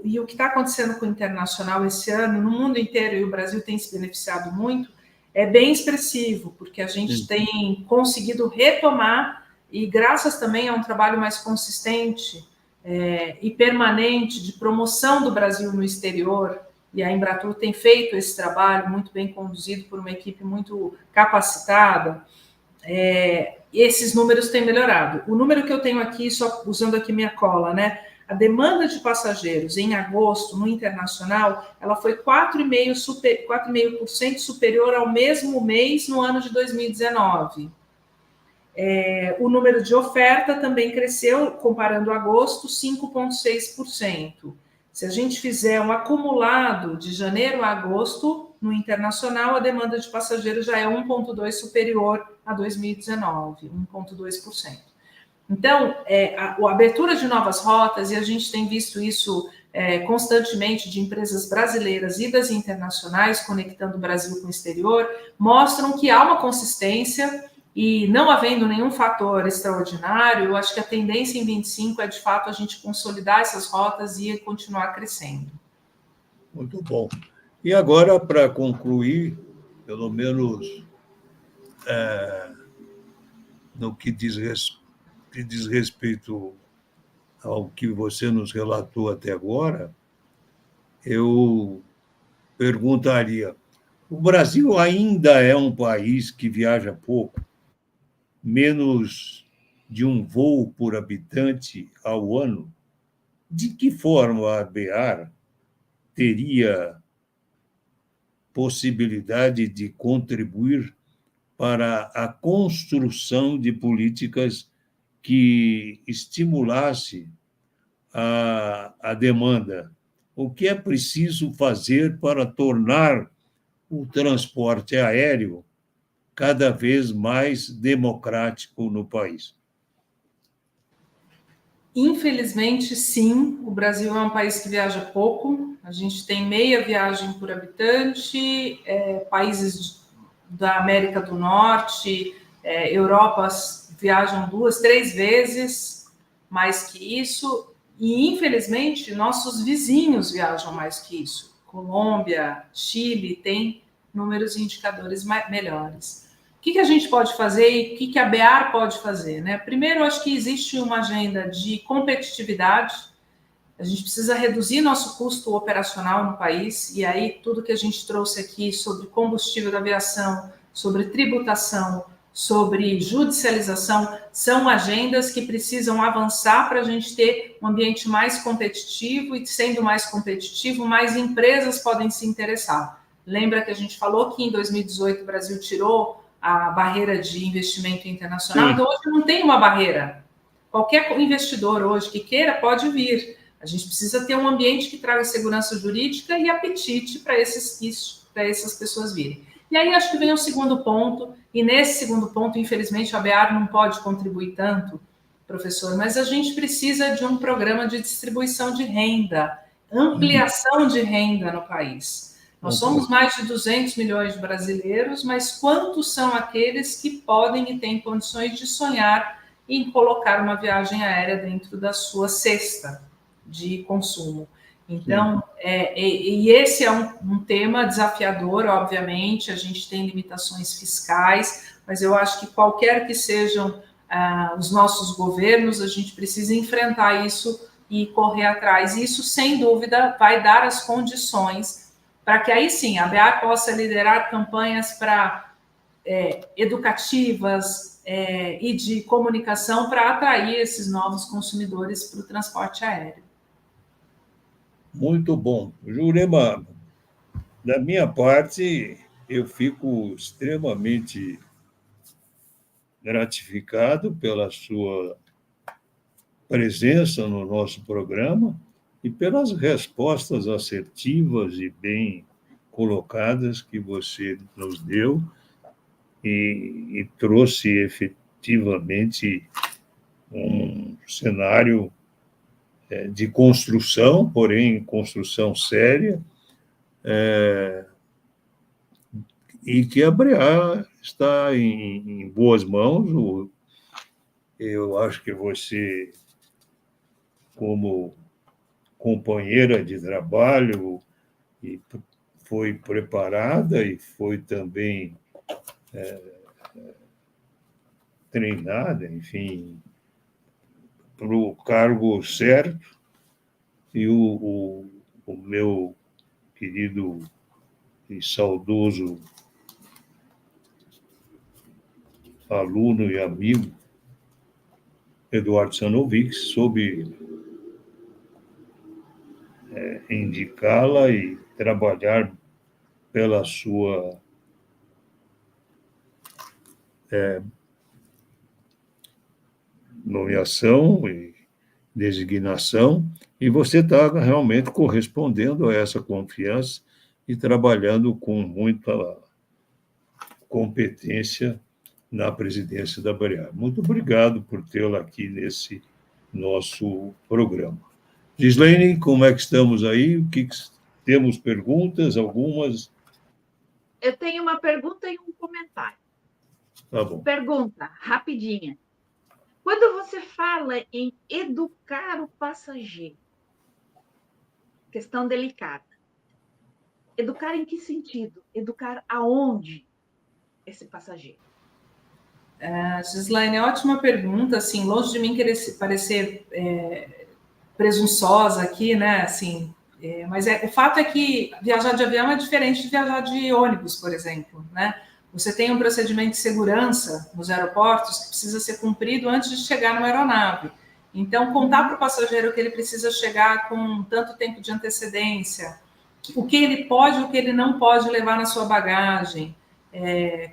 e o que está acontecendo com o internacional esse ano, no mundo inteiro, e o Brasil tem se beneficiado muito, é bem expressivo, porque a gente tem conseguido retomar, e graças também a um trabalho mais consistente e permanente de promoção do Brasil no exterior, e a Embratur tem feito esse trabalho muito bem conduzido por uma equipe muito capacitada, esses números têm melhorado. O número que eu tenho aqui, só usando aqui minha cola, né? A demanda de passageiros em agosto no internacional, ela foi 4,5% superior ao mesmo mês no ano de 2019. O número de oferta também cresceu, comparando agosto, 5,6%. Se a gente fizer um acumulado de janeiro a agosto, no internacional, a demanda de passageiros já é 1,2% superior a 2019, 1,2%. Então, a abertura de novas rotas, e a gente tem visto isso constantemente de empresas brasileiras e das internacionais, conectando o Brasil com o exterior, mostram que há uma consistência e não havendo nenhum fator extraordinário, eu acho que a tendência em 25 é, de fato, a gente consolidar essas rotas e continuar crescendo. Muito bom. E agora, para concluir, pelo menos no que diz respeito ao que você nos relatou até agora, eu perguntaria: o Brasil ainda é um país que viaja pouco, menos de um voo por habitante ao ano? De que forma a ABAR teria possibilidade de contribuir para a construção de políticas que estimulasse a demanda? O que é preciso fazer para tornar o transporte aéreo cada vez mais democrático no país? Infelizmente, sim, o Brasil é um país que viaja pouco, a gente tem meia viagem por habitante, países da América do Norte, Europa viajam 2, 3 vezes mais que isso, e infelizmente nossos vizinhos viajam mais que isso. Colômbia, Chile tem números e indicadores melhores. O que a gente pode fazer e o que a BEAR pode fazer, né? Primeiro, acho que existe uma agenda de competitividade. A gente precisa reduzir nosso custo operacional no país, e aí tudo que a gente trouxe aqui sobre combustível da aviação, sobre tributação, sobre judicialização, são agendas que precisam avançar para a gente ter um ambiente mais competitivo, e sendo mais competitivo, mais empresas podem se interessar. Lembra que a gente falou que em 2018 o Brasil tirou a barreira de investimento internacional? Então hoje não tem uma barreira. Qualquer investidor hoje que queira pode vir. A gente precisa ter um ambiente que traga segurança jurídica e apetite para essas pessoas virem. E aí acho que vem o segundo ponto, e nesse segundo ponto, infelizmente, a BEAR não pode contribuir tanto, professor, mas a gente precisa de um programa de distribuição de renda, ampliação de renda no país. Nós somos mais de 200 milhões de brasileiros, mas quantos são aqueles que podem e têm condições de sonhar em colocar uma viagem aérea dentro da sua cesta de consumo? Então, e esse é um tema desafiador, obviamente, a gente tem limitações fiscais, mas eu acho que qualquer que sejam os nossos governos, a gente precisa enfrentar isso e correr atrás. Isso, sem dúvida, vai dar as condições para que aí sim a BEAR possa liderar campanhas para educativas e de comunicação para atrair esses novos consumidores para o transporte aéreo. Muito bom. Jurema, da minha parte, eu fico extremamente gratificado pela sua presença no nosso programa e pelas respostas assertivas e bem colocadas que você nos deu e trouxe efetivamente um cenário de construção, porém construção séria, e que a BREA está em boas mãos. Eu acho que você, como companheira de trabalho, e foi preparada e foi também treinada, enfim, para o cargo certo. E o meu querido e saudoso aluno e amigo, Eduardo Sanovic, soube indicá-la e trabalhar pela sua nomeação e designação, e você está realmente correspondendo a essa confiança e trabalhando com muita competência na presidência da BREA. Muito obrigado por tê-la aqui nesse nosso programa. Gislaine, como é que estamos aí? Temos perguntas, algumas? Eu tenho uma pergunta e um comentário. Tá bom. Pergunta, rapidinha. Quando você fala em educar o passageiro, questão delicada, educar em que sentido? Educar aonde esse passageiro? Gislaine, ótima pergunta, assim, longe de mim querer parecer presunçosa aqui, né, assim, mas o fato é que viajar de avião é diferente de viajar de ônibus, por exemplo, né? Você tem um procedimento de segurança nos aeroportos que precisa ser cumprido antes de chegar numa aeronave. Então, contar para o passageiro que ele precisa chegar com tanto tempo de antecedência, o que ele pode e o que ele não pode levar na sua bagagem,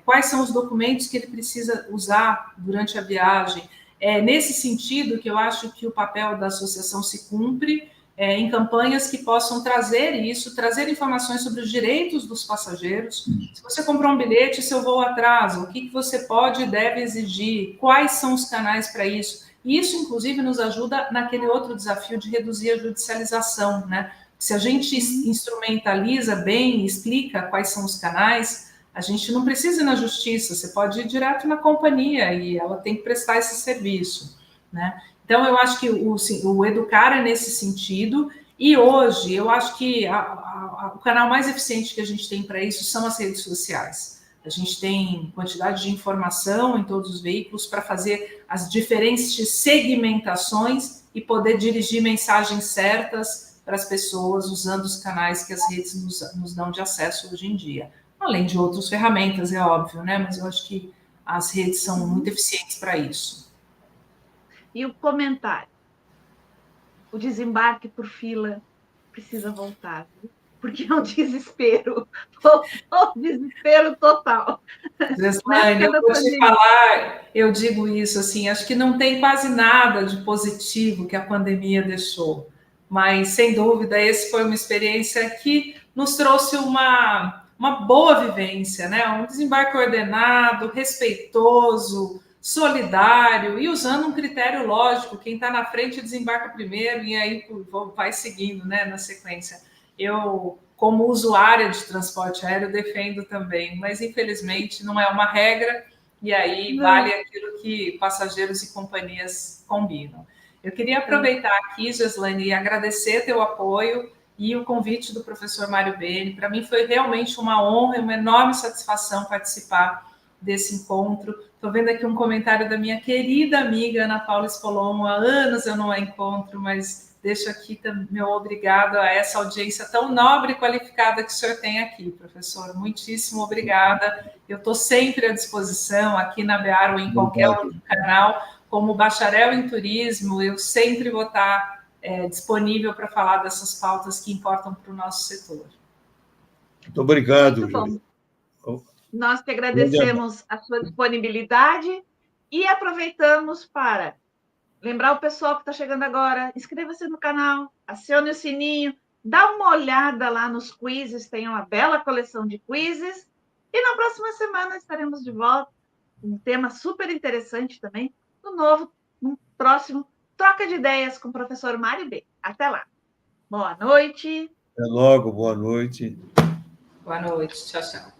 quais são os documentos que ele precisa usar durante a viagem. É nesse sentido que eu acho que o papel da associação se cumpre em campanhas que possam trazer isso, trazer informações sobre os direitos dos passageiros. Se você comprou um bilhete, seu voo atrasa, o que você pode e deve exigir, quais são os canais para isso. E isso, inclusive, nos ajuda naquele outro desafio de reduzir a judicialização, né? Se a gente instrumentaliza bem, explica quais são os canais, a gente não precisa ir na justiça, você pode ir direto na companhia e ela tem que prestar esse serviço, né? Então, eu acho que o educar é nesse sentido, e hoje eu acho que o canal mais eficiente que a gente tem para isso são as redes sociais. A gente tem quantidade de informação em todos os veículos para fazer as diferentes segmentações e poder dirigir mensagens certas para as pessoas usando os canais que as redes nos dão de acesso hoje em dia. Além de outras ferramentas, é óbvio, né? Mas eu acho que as redes são muito eficientes para isso. E o comentário? O desembarque por fila precisa voltar, viu? Porque é um desespero. Um desespero total. Gislaine, eu vou te falar, eu digo isso assim, acho que não tem quase nada de positivo que a pandemia deixou. Mas, sem dúvida, essa foi uma experiência que nos trouxe uma boa vivência, né? Um desembarque ordenado, respeitoso, solidário e usando um critério lógico. Quem está na frente desembarca primeiro e aí vai seguindo, né, na sequência. Eu, como usuária de transporte aéreo, defendo também, mas infelizmente não é uma regra e aí vale aquilo que passageiros e companhias combinam. Eu queria aproveitar aqui, Gislaine, e agradecer teu apoio e o convite do professor Mário Beni. Para mim foi realmente uma honra e uma enorme satisfação participar desse encontro. Estou vendo aqui um comentário da minha querida amiga Ana Paula Spolon. Há anos eu não a encontro, mas deixo aqui meu obrigado a essa audiência tão nobre e qualificada que o senhor tem aqui, professor. Muitíssimo obrigada. Eu estou sempre à disposição aqui na BEAR ou em qualquer outro canal. Como bacharel em turismo, eu sempre vou estar disponível para falar dessas pautas que importam para o nosso setor. Muito obrigado, Muito bom. Júlia. Nós que agradecemos a sua disponibilidade e aproveitamos para lembrar o pessoal que está chegando agora, inscreva-se no canal, acione o sininho, dá uma olhada lá nos quizzes, tem uma bela coleção de quizzes. E na próxima semana estaremos de volta com um tema super interessante também, no próximo Troca de Ideias com o professor Mário B. Até lá. Boa noite. Até logo, boa noite. Boa noite. Tchau, tchau.